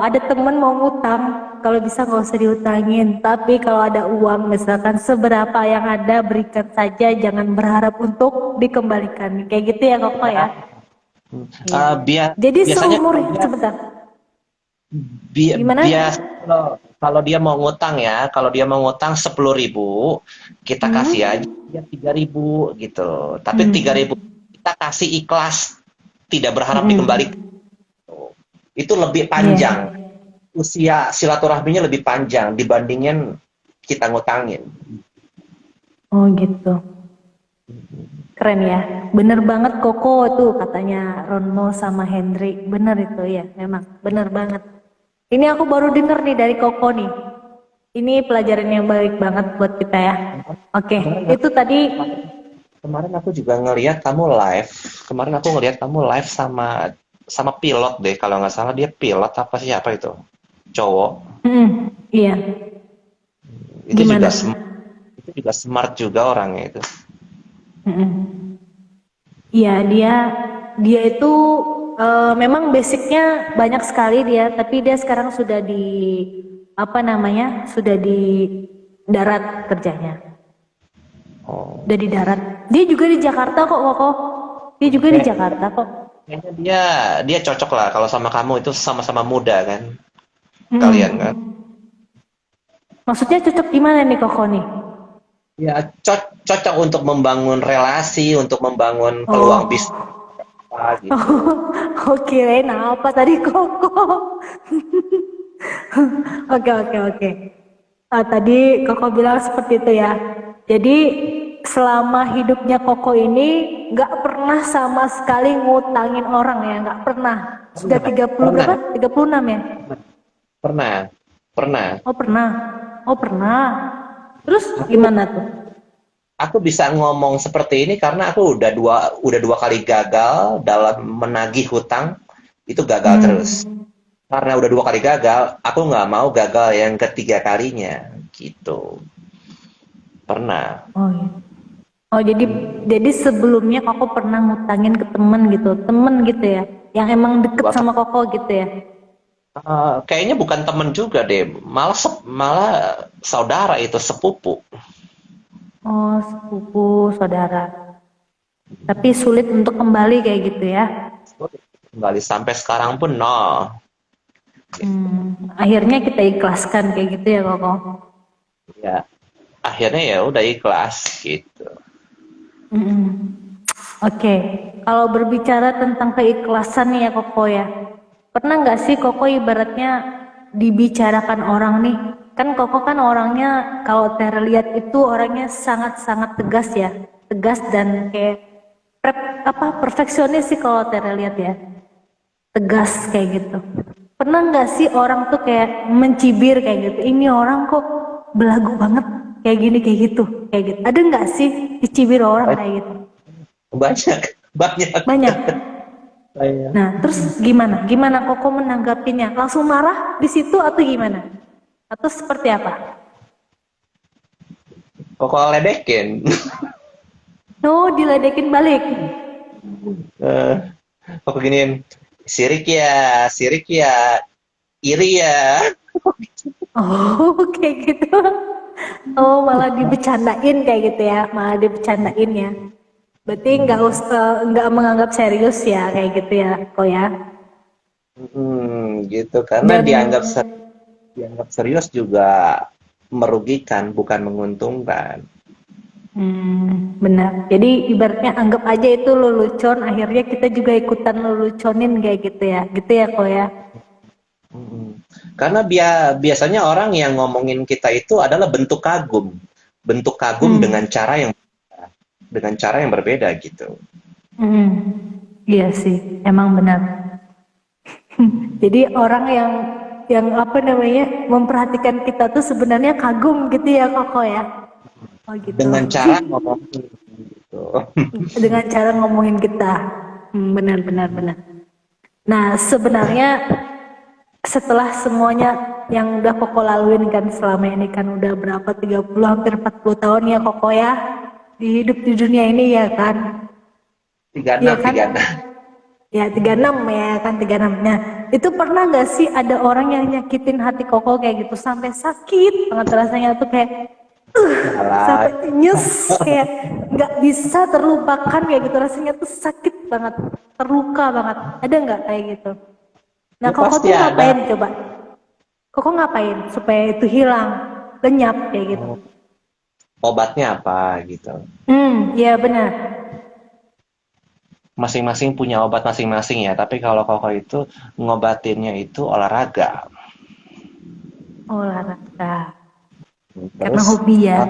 ada temen mau ngutang, kalau bisa nggak usah diutangin. Tapi kalau ada uang misalkan seberapa yang ada berikan saja, jangan berharap untuk dikembalikan. Kayak gitu ya Koko ya. Iya. Jadi Biasanya seumur kalau dia sebentar. Gimana? biasa kalau dia mau ngutang ya, kalau dia mau ngutang 10.000, kita kasih aja dia 3.000 gitu. Tapi 3.000 kita kasih ikhlas, tidak berharap dikembalikan. Itu lebih panjang. Usia silaturahminya lebih panjang dibandingin kita ngutangin. Oh gitu. Keren ya. Bener banget Koko tuh katanya Ronmo sama Hendrik. Bener itu ya, memang bener banget. Ini aku baru denger nih dari Koko nih. Ini pelajaran yang baik banget buat kita ya. Oke, itu tadi. Kemarin aku juga ngelihat kamu live. Kemarin aku ngelihat kamu live sama pilot deh, kalau nggak salah dia pilot apa siapa itu? Cowok. Iya. Itu Gimana? itu juga smart juga orangnya itu. Iya, dia itu memang basicnya banyak sekali dia, tapi dia sekarang sudah di sudah di darat kerjanya. Oh. Udah di darat. Dia juga di Jakarta kok, Koko. Dia juga di Jakarta kok. Kayaknya dia cocok lah kalau sama kamu, itu sama-sama muda kan. Kalian kan. Maksudnya cocok gimana nih Koko nih? Ya cocok untuk membangun relasi, untuk membangun peluang bisnis apa gitu. Oke, nah apa tadi Koko? Oke. Tadi Koko bilang seperti itu ya. Jadi selama hidupnya Koko ini nggak pernah sama sekali ngutangin orang ya, nggak pernah. Sudah 30 berapa? 36 ya? Pernah. Oh pernah. Terus gimana tuh? Aku bisa ngomong seperti ini karena aku udah dua kali gagal dalam menagih hutang, itu gagal terus. Karena udah 2 kali gagal, aku nggak mau gagal yang ketiga kalinya, gitu. Pernah. Oh iya. Oh jadi sebelumnya Koko pernah ngutangin ke temen gitu ya, yang emang deket sama Koko gitu ya? Kayaknya bukan temen juga deh, malah saudara itu, sepupu. Oh sepupu saudara. Tapi sulit untuk kembali kayak gitu ya? Kembali sampai sekarang pun nol. Akhirnya kita ikhlaskan kayak gitu ya Koko? Ya, akhirnya ya udah ikhlas gitu. Oke, kalau berbicara tentang keikhlasan nih ya Koko ya, pernah nggak sih Koko ibaratnya dibicarakan orang nih? Kan Koko kan orangnya kalau terlihat itu orangnya sangat-sangat tegas ya, tegas dan kayak perfeksionis sih kalau terlihat ya, tegas kayak gitu. Pernah nggak sih orang tuh kayak mencibir kayak gitu? Ini orang kok belagu banget kayak gini kayak gitu. Ada nggak sih dicibir orang kayak gitu? Banyak. Nah, terus gimana? Gimana Koko menanggapinya? Langsung marah di situ atau gimana? Atau seperti apa? Kok ledekin? Oh, diledekin balik. Kok giniin, sirik ya, iri ya. Oh, kayak gitu. Oh, malah dibecandain kayak gitu ya, malah dibecandain ya. Berarti nggak menganggap serius ya kayak gitu ya, kok ya? Gitu, karena dianggap serius juga merugikan, bukan menguntungkan. Benar. Jadi ibaratnya anggap aja itu lelucon, akhirnya kita juga ikutan leluconin kayak gitu ya kok ya. Karena biasanya orang yang ngomongin kita itu adalah bentuk kagum dengan cara yang berbeda gitu. Iya sih, emang benar. Jadi orang yang memperhatikan kita tuh sebenarnya kagum gitu ya Koko ya. Oh gitu. Dengan cara ngomongin gitu. Dengan cara ngomongin kita. Benar. Nah, sebenarnya setelah semuanya yang udah Koko laluin kan selama ini kan udah berapa 30 hampir 40 tahun ya Koko ya di hidup di dunia ini ya kan. 36. Ya 36 ya kan 36. Nah, itu pernah gak sih ada orang yang nyakitin hati Koko kayak gitu sampai sakit banget rasanya tuh kayak Alah, sampai nyes kayak nggak bisa terlupakan kayak gitu rasanya tuh sakit banget, terluka banget. Ada nggak kayak gitu? Nah, ya Koko pasti tuh ada. ngapain coba? Koko ngapain supaya itu hilang, lenyap kayak gitu? Obatnya apa gitu. Iya benar. Masing-masing punya obat masing-masing ya, tapi kalau Koko itu ngobatinnya itu olahraga. Olahraga. Karena Terus hobi ya. eh,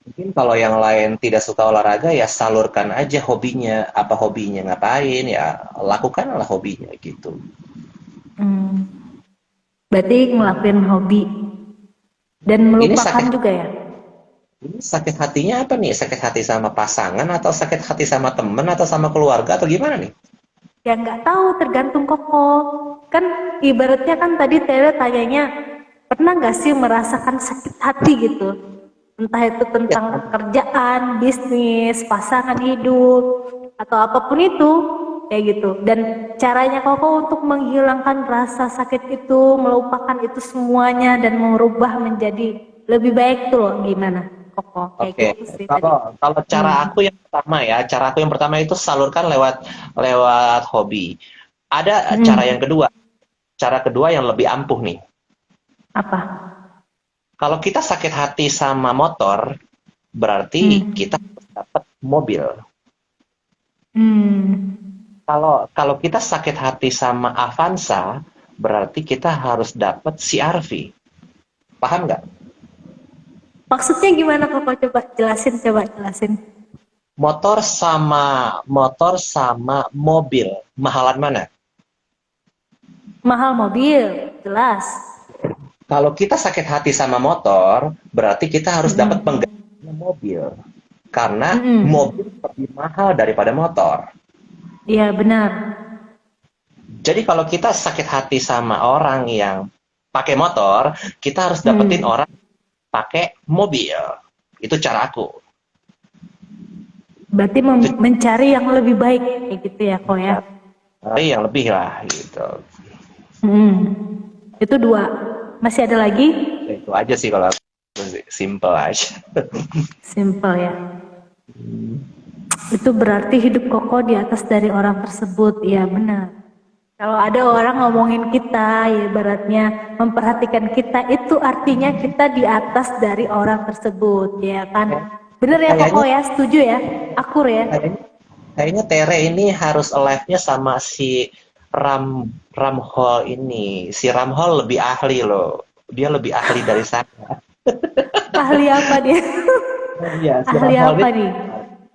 mungkin kalau yang lain tidak suka olahraga ya salurkan aja hobinya. Apa hobinya ngapain ya lakukanlah hobinya gitu. Hmm. Berarti ngelakuin hobi dan Ini melupakan sakit juga ya. ini sakit hatinya apa nih? Sakit hati sama pasangan atau sakit hati sama temen atau sama keluarga atau gimana nih? Ya nggak tahu, tergantung Koko. Kan ibaratnya kan tadi Tere tanyanya, pernah nggak sih merasakan sakit hati gitu? Entah itu Ya, tentang kerjaan, bisnis, pasangan hidup, atau apapun itu, kayak gitu. Dan caranya Koko untuk menghilangkan rasa sakit itu, melupakan itu semuanya dan merubah menjadi lebih baik tuh loh, gimana Koko? Kayak oke. gitu sih tadi. Kalau kalau cara Hmm. aku yang pertama ya, cara aku yang pertama itu salurkan lewat lewat hobi. Ada cara yang Hmm. kedua. Cara kedua yang lebih ampuh nih. Apa? Kalau kita sakit hati sama motor, berarti Hmm. kita harus dapat mobil. Hmm. Kalau kita sakit hati sama Avanza, berarti kita harus dapat CR-V. Paham nggak? Maksudnya gimana Koko? Coba jelasin. Motor sama mobil, mahalan mana? Mahal mobil, jelas. Kalau kita sakit hati sama motor, berarti kita harus dapat Mm-mm. penggantinya mobil. Karena Mm-mm. mobil lebih mahal daripada motor. Iya benar. Jadi kalau kita sakit hati sama orang yang pakai motor, kita harus dapetin Mm. orang pakai mobil. Itu cara aku. Berarti Itu mencari yang lebih baik kayak gitu ya Kok ya. cara yang lebih lah gitu. Mm. Itu dua. Masih ada lagi? Itu aja sih kalau aku simple aja. Simple ya. Itu berarti hidup Koko di atas dari orang tersebut. Iya benar. Kalau ada orang ngomongin kita, ya ibaratnya memperhatikan kita, itu artinya kita di atas dari orang tersebut, ya kan? Bener ya Koko Kayaknya ya, setuju ya? Akur ya? kayaknya kayaknya Tere ini harus live-nya sama si Ramhol ini. Si Ramhol lebih ahli loh. Dia lebih ahli dari saya. Ahli apa dia? Iya, si Ahli Ramhol apa ini nih?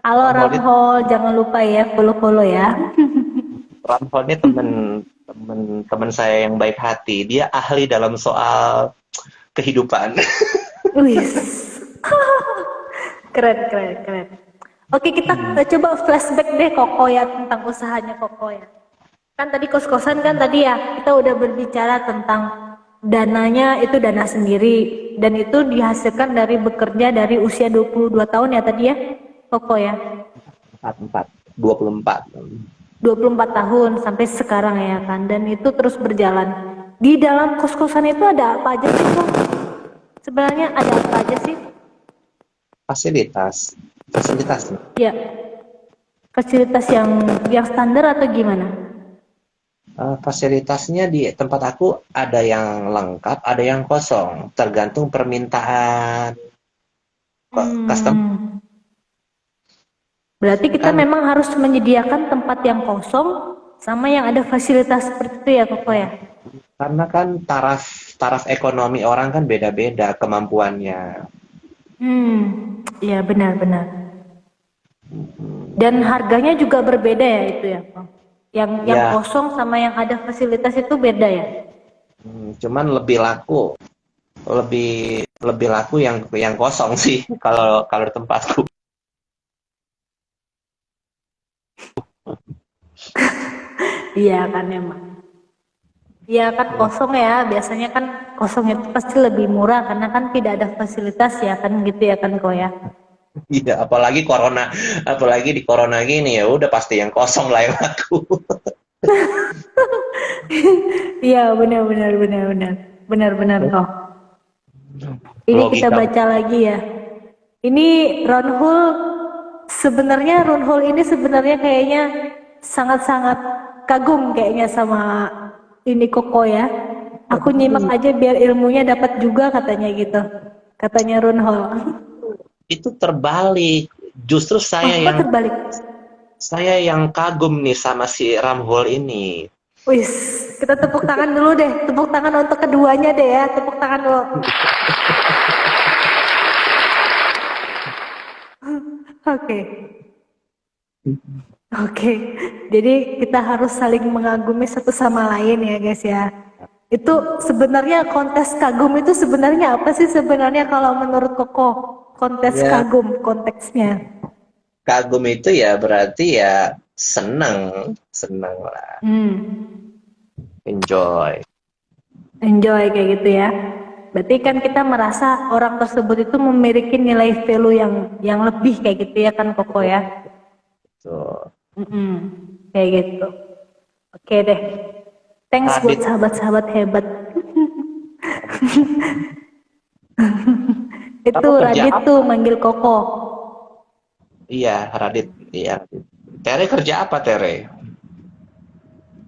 Halo Ramhol ini Ramhol, jangan lupa ya follow-follow ya. Ramhol ini temen saya yang baik hati. Dia ahli dalam soal kehidupan. Wih, keren. Oke, kita coba flashback deh Koko ya tentang usahanya Koko ya. Kan tadi kos-kosan kan tadi ya, kita udah berbicara tentang dananya itu dana sendiri dan itu dihasilkan dari bekerja dari usia 22 tahun ya tadi ya, Koko ya. 24. 24 tahun sampai sekarang ya kan, dan itu terus berjalan. Di dalam kos-kosan itu ada apa aja sih Kok? Sebenarnya ada apa aja sih? Fasilitas. Ya, fasilitas yang standar atau gimana? Fasilitasnya di tempat aku ada yang lengkap, ada yang kosong, tergantung permintaan custom. Hmm, berarti kita Kan memang harus menyediakan tempat yang kosong sama yang ada fasilitas seperti itu ya Koko ya? karena kan taraf ekonomi orang kan beda-beda kemampuannya. Ya benar-benar. Dan harganya juga berbeda ya itu ya Kok? Yang Ya, kosong sama yang ada fasilitas itu beda ya? cuman lebih laku yang kosong sih kalau kalau di tempatku. Iya kan emang. Iya kan kosong ya, biasanya kan kosong itu pasti lebih murah karena kan tidak ada fasilitas ya kan gitu ya kan Kok ya? Iya, apalagi di corona gini ya udah pasti yang kosong lah yang laku. Iya, benar toh. Ini kita Logika. baca lagi ya. Ini Ronhul ini sebenarnya kayaknya sangat-sangat kagum kayaknya sama ini Koko ya. Aku nyimak aja biar ilmunya dapat juga katanya gitu. Katanya Ronhul. Itu terbalik. Justru Kok terbalik? saya yang kagum nih sama si Ramhul ini. Wis, kita tepuk tangan dulu deh. Tepuk tangan untuk keduanya deh ya. Tepuk tangan dulu. Oke. Oke. Jadi kita harus saling mengagumi satu sama lain ya guys ya. Itu sebenarnya kontes kagum itu sebenarnya apa sih sebenarnya kalau menurut Koko? Kontes Ya, kagum konteksnya. kagum itu ya berarti ya seneng, seneng lah, enjoy. Enjoy kayak gitu ya. Berarti kan kita merasa orang tersebut itu memiliki nilai value yang lebih kayak gitu ya kan Koko ya. Tuh. Kayak gitu. Oke deh. Thanks buat Radit, sahabat-sahabat hebat. Itu kamu kerja Radit apa? tuh manggil Koko. Iya, Radit. Iya, Radit. Tere kerja apa, Tere?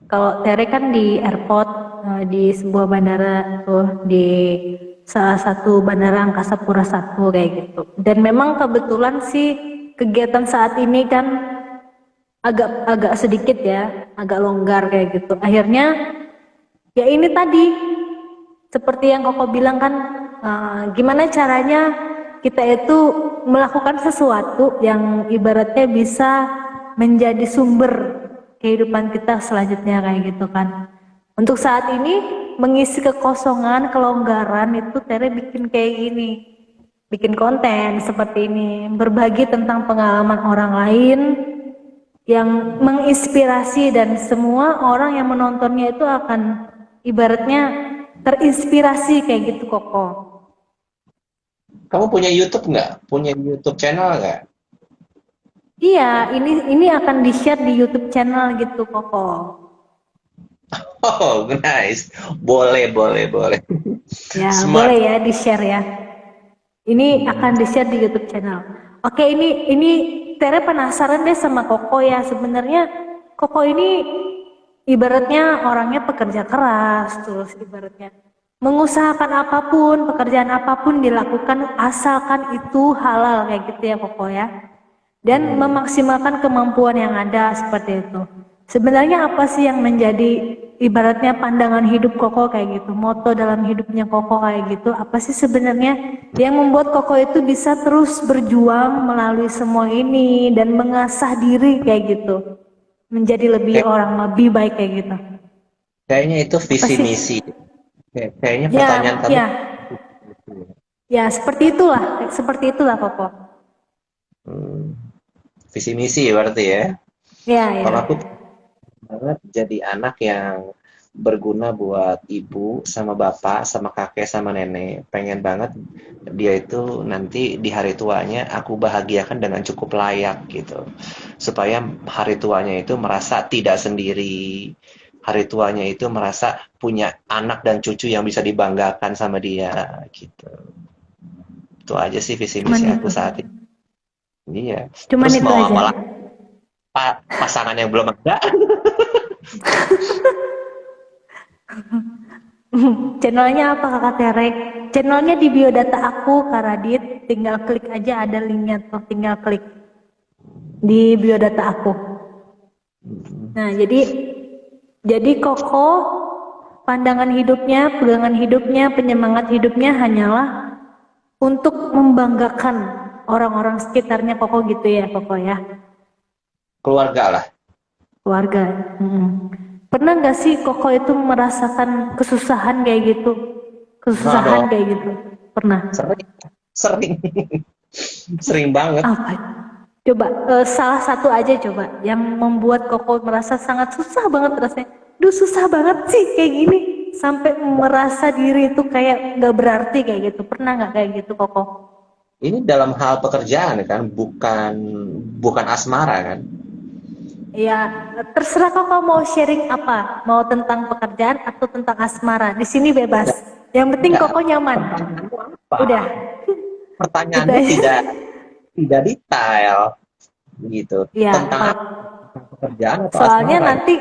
Kalau Tere kan di airport, di sebuah bandara tuh, di salah satu bandara Angkasa Pura I kayak gitu. Dan memang kebetulan sih kegiatan saat ini kan agak sedikit ya, agak longgar kayak gitu. Akhirnya ya ini tadi seperti yang Koko bilang kan, gimana caranya kita itu melakukan sesuatu yang ibaratnya bisa menjadi sumber kehidupan kita selanjutnya kayak gitu kan. Untuk saat ini mengisi kekosongan, kelonggaran itu Tere bikin kayak gini, bikin konten seperti ini, berbagi tentang pengalaman orang lain yang menginspirasi dan semua orang yang menontonnya itu akan ibaratnya terinspirasi kayak gitu Koko. Kamu punya YouTube nggak? Punya YouTube channel nggak? Iya, ini akan di-share di YouTube channel gitu Koko. Oh, nice. Boleh, boleh, boleh. Ya, Smart. boleh ya di-share ya. Ini akan di-share di YouTube channel. Oke, ini Tere penasaran deh sama Koko ya. Sebenarnya Koko ini ibaratnya orangnya pekerja keras, terus ibaratnya mengusahakan apapun, pekerjaan apapun dilakukan asalkan itu halal kayak gitu ya Koko ya. Dan memaksimalkan kemampuan yang ada seperti itu. Sebenarnya apa sih yang menjadi ibaratnya pandangan hidup Koko kayak gitu, moto dalam hidupnya Koko kayak gitu, apa sih sebenarnya yang membuat Koko itu bisa terus berjuang melalui semua ini dan mengasah diri kayak gitu, menjadi Kayak- orang lebih baik kayak gitu. Kayaknya itu Apa visi sih? misi. Kayaknya Ya, pertanyaan kamu. ya, ya seperti itulah Koko. Hmm, visi misi berarti ya. Ya, Kalau ya. aku banget jadi anak yang berguna buat ibu sama bapak sama kakek sama nenek, pengen banget dia itu nanti di hari tuanya aku bahagiakan dengan cukup layak gitu, supaya hari tuanya itu merasa tidak sendiri, hari tuanya itu merasa punya anak dan cucu yang bisa dibanggakan sama dia gitu. Itu aja sih visi Cuman misi aku itu. saat ini. Iya, Cuman terus itu mau aja. apa lagi, pasangan yang belum ada. Channelnya apa Kakak Tere? Channelnya di biodata aku Kak Radit. Tinggal klik aja ada linknya tuh. Tinggal klik di biodata aku. Nah jadi Koko pandangan hidupnya, pegangan hidupnya, penyemangat hidupnya hanyalah untuk membanggakan orang-orang sekitarnya Koko gitu ya Koko ya. Keluarga lah. Keluarga. Pernah nggak sih Koko itu merasakan kesusahan kayak gitu? Pernah Kesusahan dong, kayak gitu? Pernah? sering, sering, sering banget. Apa? Coba salah satu aja coba yang membuat Koko merasa sangat susah banget rasanya. Duh susah banget sih kayak gini. Sampai merasa diri itu kayak nggak berarti kayak gitu. Pernah nggak kayak gitu Koko? Ini dalam hal pekerjaan kan, bukan bukan asmara kan. Ya, terserah Koko mau sharing apa, mau tentang pekerjaan atau tentang asmara. Di sini bebas. Yang penting Enggak, Koko nyaman. pertanyaanmu apa? Udah, itu Pertanyaanmu aja. tidak detail gitu. Ya, Tentang apa? Tentang pekerjaan atau soalnya asmara? nanti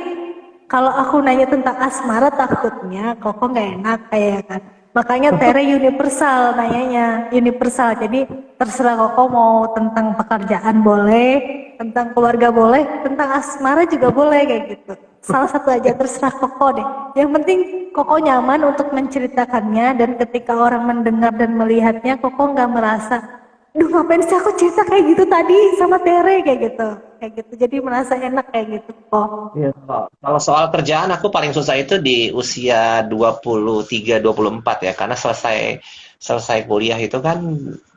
kalau aku nanya tentang asmara takutnya Koko nggak enak kayak kan. Makanya Tere universal nanyanya, universal. Jadi terserah Koko mau tentang pekerjaan boleh, tentang keluarga boleh, tentang asmara juga boleh kayak gitu. Salah satu aja terserah Koko deh. Yang penting Koko nyaman untuk menceritakannya dan ketika orang mendengar dan melihatnya Koko nggak merasa, duh ngapain sih aku cerita kayak gitu tadi sama Tere kayak gitu. Jadi merasa enak kayak gitu kok. Iya, kalau soal kerjaan aku paling susah itu di usia 23-24 ya, karena selesai selesai kuliah itu kan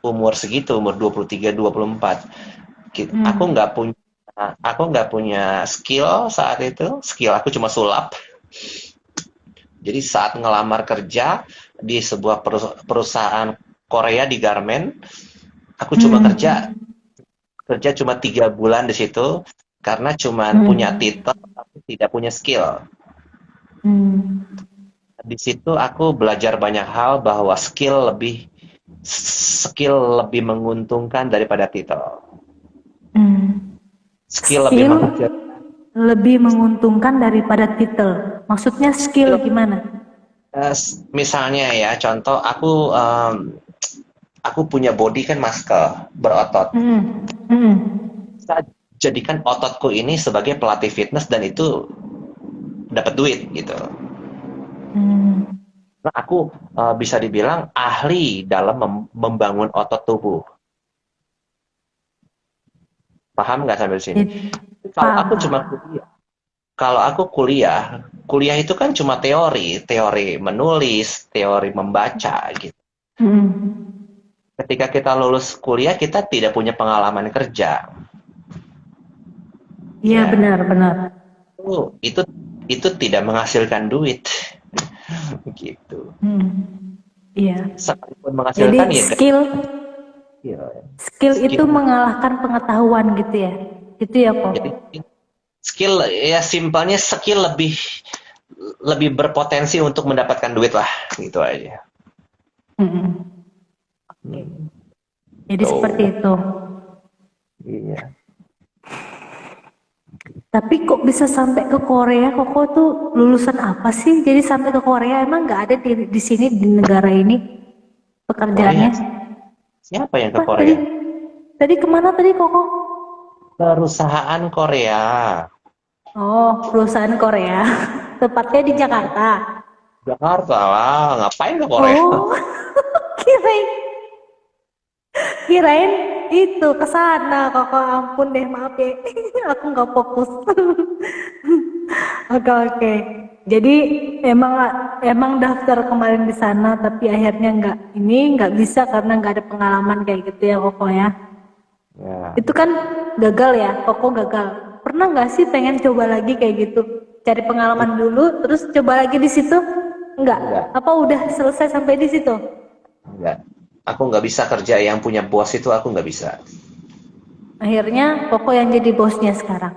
umur segitu, umur 23-24. Aku Hmm. nggak punya skill saat itu, skill aku cuma sulap. Jadi saat ngelamar kerja di sebuah perusahaan Korea di garment, aku cuma kerja Hmm. kerja cuma 3 bulan di situ karena cuma punya Hmm. titel tapi tidak punya skill. Hmm. Di situ aku belajar banyak hal bahwa skill lebih menguntungkan daripada titel. Hmm. Skill lebih Skill menghasilkan. lebih menguntungkan daripada titel. Maksudnya skill Skill, gimana? misalnya ya, contoh aku punya body kan masker berotot. Hmm. Hmm. Saya jadikan ototku ini sebagai pelatih fitness dan itu dapat duit gitu. Hmm. Nah, aku bisa dibilang ahli dalam membangun otot tubuh. Paham nggak sampai sini? It- Kalau Paham, aku cuma paham. kuliah, kalau aku kuliah itu kan cuma teori menulis, teori membaca gitu. Hmm. Ketika kita lulus kuliah, kita tidak punya pengalaman kerja. Iya Ya, benar, benar. itu itu tidak menghasilkan duit gitu. Hmm. Iya. Sekalipun Jadi menghasilkan ya skill kecil. skill itu Skill. mengalahkan pengetahuan gitu ya. Gitu ya kok. Jadi skill ya simpelnya skill lebih lebih berpotensi untuk mendapatkan duit lah gitu aja. Hmm. Oke. Hmm, Jadi seperti tuh. itu. Iya. Tapi kok bisa sampai ke Korea? Koko tuh lulusan apa sih? Jadi sampai ke Korea emang nggak ada di sini di negara ini Korea. pekerjaannya? Siapa yang ke Apa tadi? Korea? Tadi kemana tadi Koko? Perusahaan Korea. Oh, perusahaan Korea. Tepatnya di Jakarta. Jakarta lah, ngapain ke Korea? Oh, kirain kirain itu ke sana Koko. Ampun deh, maaf ya. Aku nggak fokus. Oke, oke. Jadi emang emang daftar kemarin di sana tapi akhirnya nggak bisa karena nggak ada pengalaman kayak gitu ya Koko ya. Ya, Itu kan gagal ya, Koko gagal. Pernah nggak sih pengen coba lagi kayak gitu? Cari pengalaman dulu terus coba lagi di situ? Enggak. enggak, Apa udah selesai sampai di situ? enggak. Aku nggak bisa kerja yang punya bos itu aku nggak bisa. Akhirnya Koko yang jadi bosnya sekarang.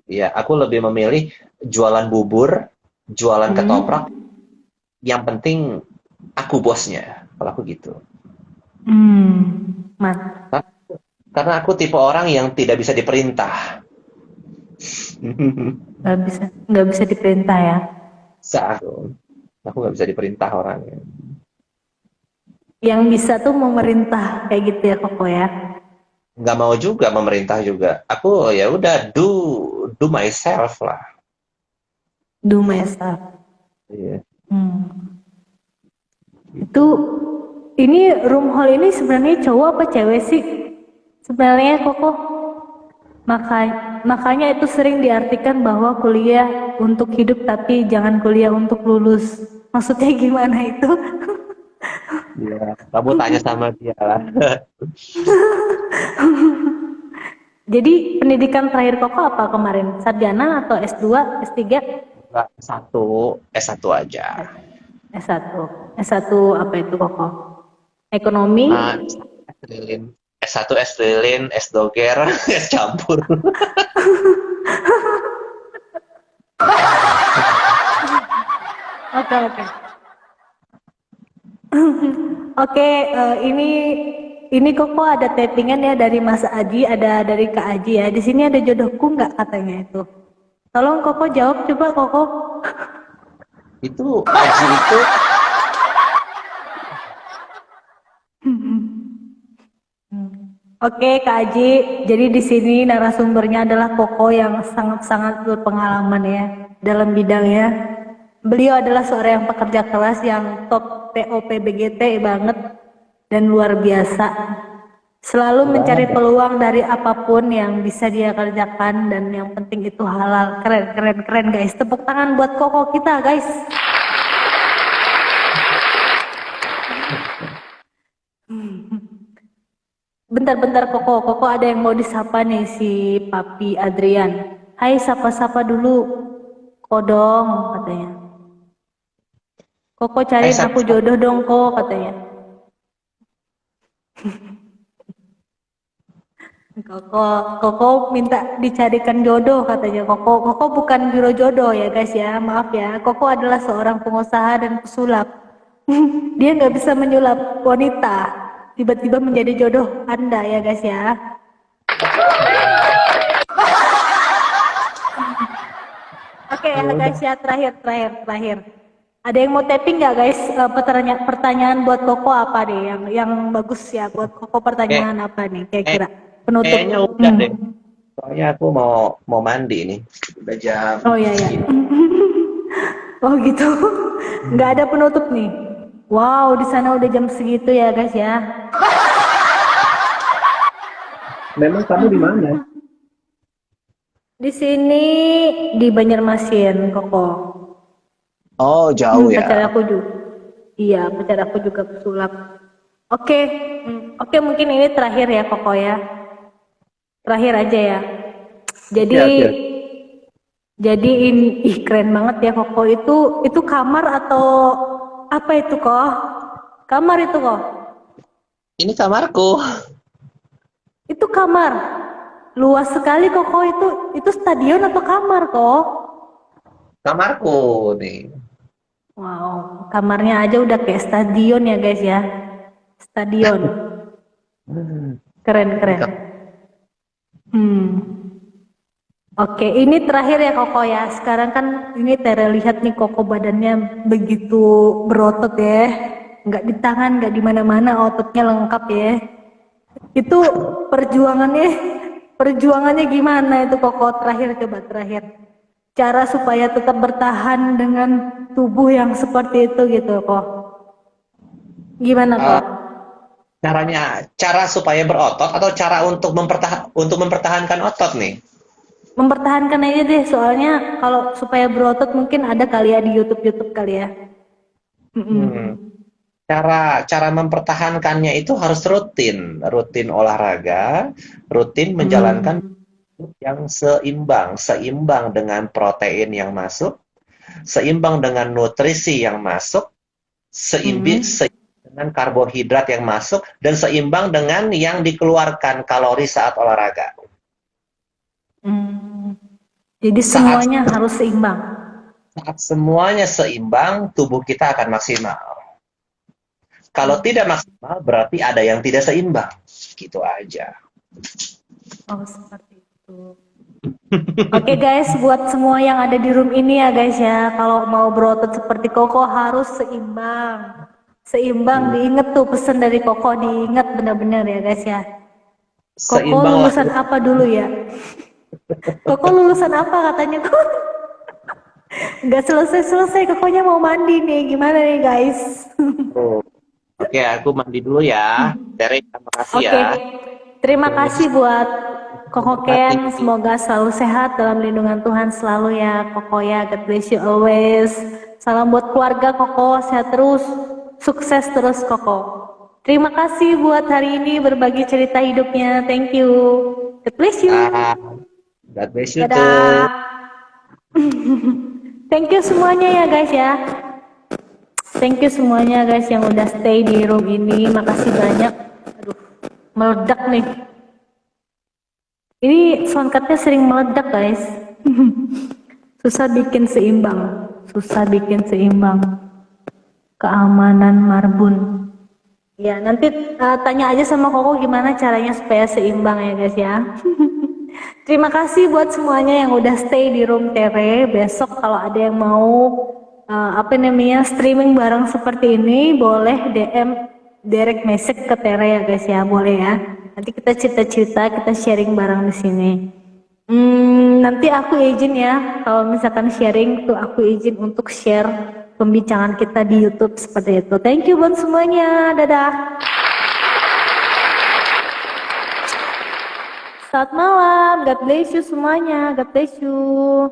Iya, aku lebih memilih jualan bubur, jualan ketoprak. Hmm. Yang penting aku bosnya. Kalau aku gitu. Mantap. Nah, karena aku tipe orang yang tidak bisa diperintah. Nggak bisa diperintah ya. Bisa aku. Aku nggak bisa diperintah orangnya. Yang bisa tuh memerintah kayak gitu ya Koko ya. Nggak mau juga memerintah juga. Aku ya udah do myself lah. Do myself. Iya. Hmm. Itu ini room hall ini sebenarnya cowok apa cewek sih? Sebenarnya Koko. Makanya itu sering diartikan bahwa kuliah untuk hidup tapi jangan kuliah untuk lulus. Maksudnya gimana itu? Iya. Kamu tanya sama dia lah. Jadi pendidikan terakhir Koko apa kemarin? Sarjana atau S2, S3? Nggak, S1 aja. S1. S1 apa itu Koko? Ekonomi? S1 S lilin, S doger, S campur. Oke, oke. Oke, ini Koko ada tappingan ya dari Mas Aji, ada dari Kak Aji ya. Di sini ada jodohku nggak katanya itu. Tolong Koko jawab coba Koko. Itu Aji itu Oke Kak Aji, jadi di sini narasumbernya adalah Koko yang sangat-sangat berpengalaman ya dalam bidangnya. Beliau adalah seorang yang pekerja keras yang top POPBGT banget dan luar biasa. Selalu mencari peluang dari apapun yang bisa dia kerjakan dan yang penting itu halal. Keren, keren, keren guys. Tepuk tangan buat Koko kita guys. Bentar-bentar Koko ada yang mau disapa nih si Papi Adrian. Hai, sapa-sapa dulu. Kodong katanya. Koko cariin aku jodoh dong kok katanya. Koko minta dicarikan jodoh katanya. Koko bukan biro jodoh ya guys ya, maaf ya. Koko adalah seorang pengusaha dan pesulap. Dia nggak bisa menyulap wanita tiba-tiba menjadi jodoh Anda ya guys ya. Oke ya guys ya, terakhir. Ada yang mau tapping nggak guys? Pertanyaan buat Koko apa deh? Yang bagus ya buat Koko, pertanyaan apa nih kira-kira? Penutup. kayaknya udah deh. Soalnya aku mau mandi nih. Udah jam. Oh iya. Oh gitu. Nggak ada penutup nih. Wow, di sana udah jam segitu ya guys ya. Memang kamu di mana? Di sini di Banjarmasin, Koko. Oh, jauh ya. Pacar aku juga. Iya, pacar aku juga pesulap. Oke, mungkin ini terakhir ya Koko ya. Terakhir aja ya. Jadi ini keren banget ya Koko. Itu kamar atau apa itu kok? Kamar itu kok? Ini kamarku. Itu kamar. Luas sekali Koko, itu stadion atau kamar kok? Kamarku nih. Wow, kamarnya aja udah kayak stadion ya guys ya. Stadion. Keren. Oke, ini terakhir ya Koko ya. Sekarang kan ini terlihat nih Koko badannya begitu berotot ya. Nggak di tangan, nggak di mana-mana, ototnya lengkap ya. Itu perjuangannya gimana itu Koko? Terakhir. Cara supaya tetap bertahan dengan tubuh yang seperti itu gitu kok. Gimana kok? Cara supaya berotot atau cara untuk mempertahankan otot nih? Mempertahankan aja deh, soalnya kalau supaya berotot mungkin ada kali ya di YouTube kali ya. Cara mempertahankannya itu harus rutin olahraga, rutin menjalankan yang seimbang dengan protein yang masuk, seimbang dengan nutrisi yang masuk, seimbang dengan karbohidrat yang masuk, dan seimbang dengan yang dikeluarkan kalori saat olahraga. Jadi semuanya harus seimbang. Saat semuanya seimbang, tubuh kita akan maksimal. Kalau tidak maksimal, berarti ada yang tidak seimbang. Gitu aja. Oh, seperti itu. Oke guys, buat semua yang ada di room ini ya guys ya, kalau mau berotot seperti Koko harus seimbang. Seimbang, diinget tuh pesan dari Koko, diinget benar-benar ya guys ya. Koko lulusan apa dulu ya? Koko lulusan apa katanya kok? Nggak selesai Kokonya mau mandi nih, gimana nih guys? Oke, aku mandi dulu ya. Terima kasih ya. Terima kasih buat Koko Ken, semoga selalu sehat dalam lindungan Tuhan selalu ya Koko ya. God bless you always. Salam buat keluarga Koko, sehat terus, sukses terus Koko. Terima kasih buat hari ini berbagi cerita hidupnya. Thank you. God bless you. God bless you Dadah. too. Thank you semuanya ya guys ya. Thank you semuanya guys yang udah stay di room ini. Makasih banyak. Aduh, meledak nih. Ini soundcardnya sering meledak guys. Susah bikin seimbang. Susah bikin seimbang. Keamanan Marbun. Ya, nanti tanya aja sama Koko gimana caranya supaya seimbang ya guys ya. Terima kasih buat semuanya yang udah stay di Room Tere. Besok kalau ada yang mau streaming bareng seperti ini, boleh DM direct message ke Tere ya guys ya, boleh ya. Nanti kita cerita-cerita, kita sharing bareng di sini. Nanti aku izin ya, kalau misalkan sharing tuh aku izin untuk share pembincangan kita di YouTube seperti itu. Thank you buat semuanya, dadah. Selamat malam, God bless you semuanya, God bless you.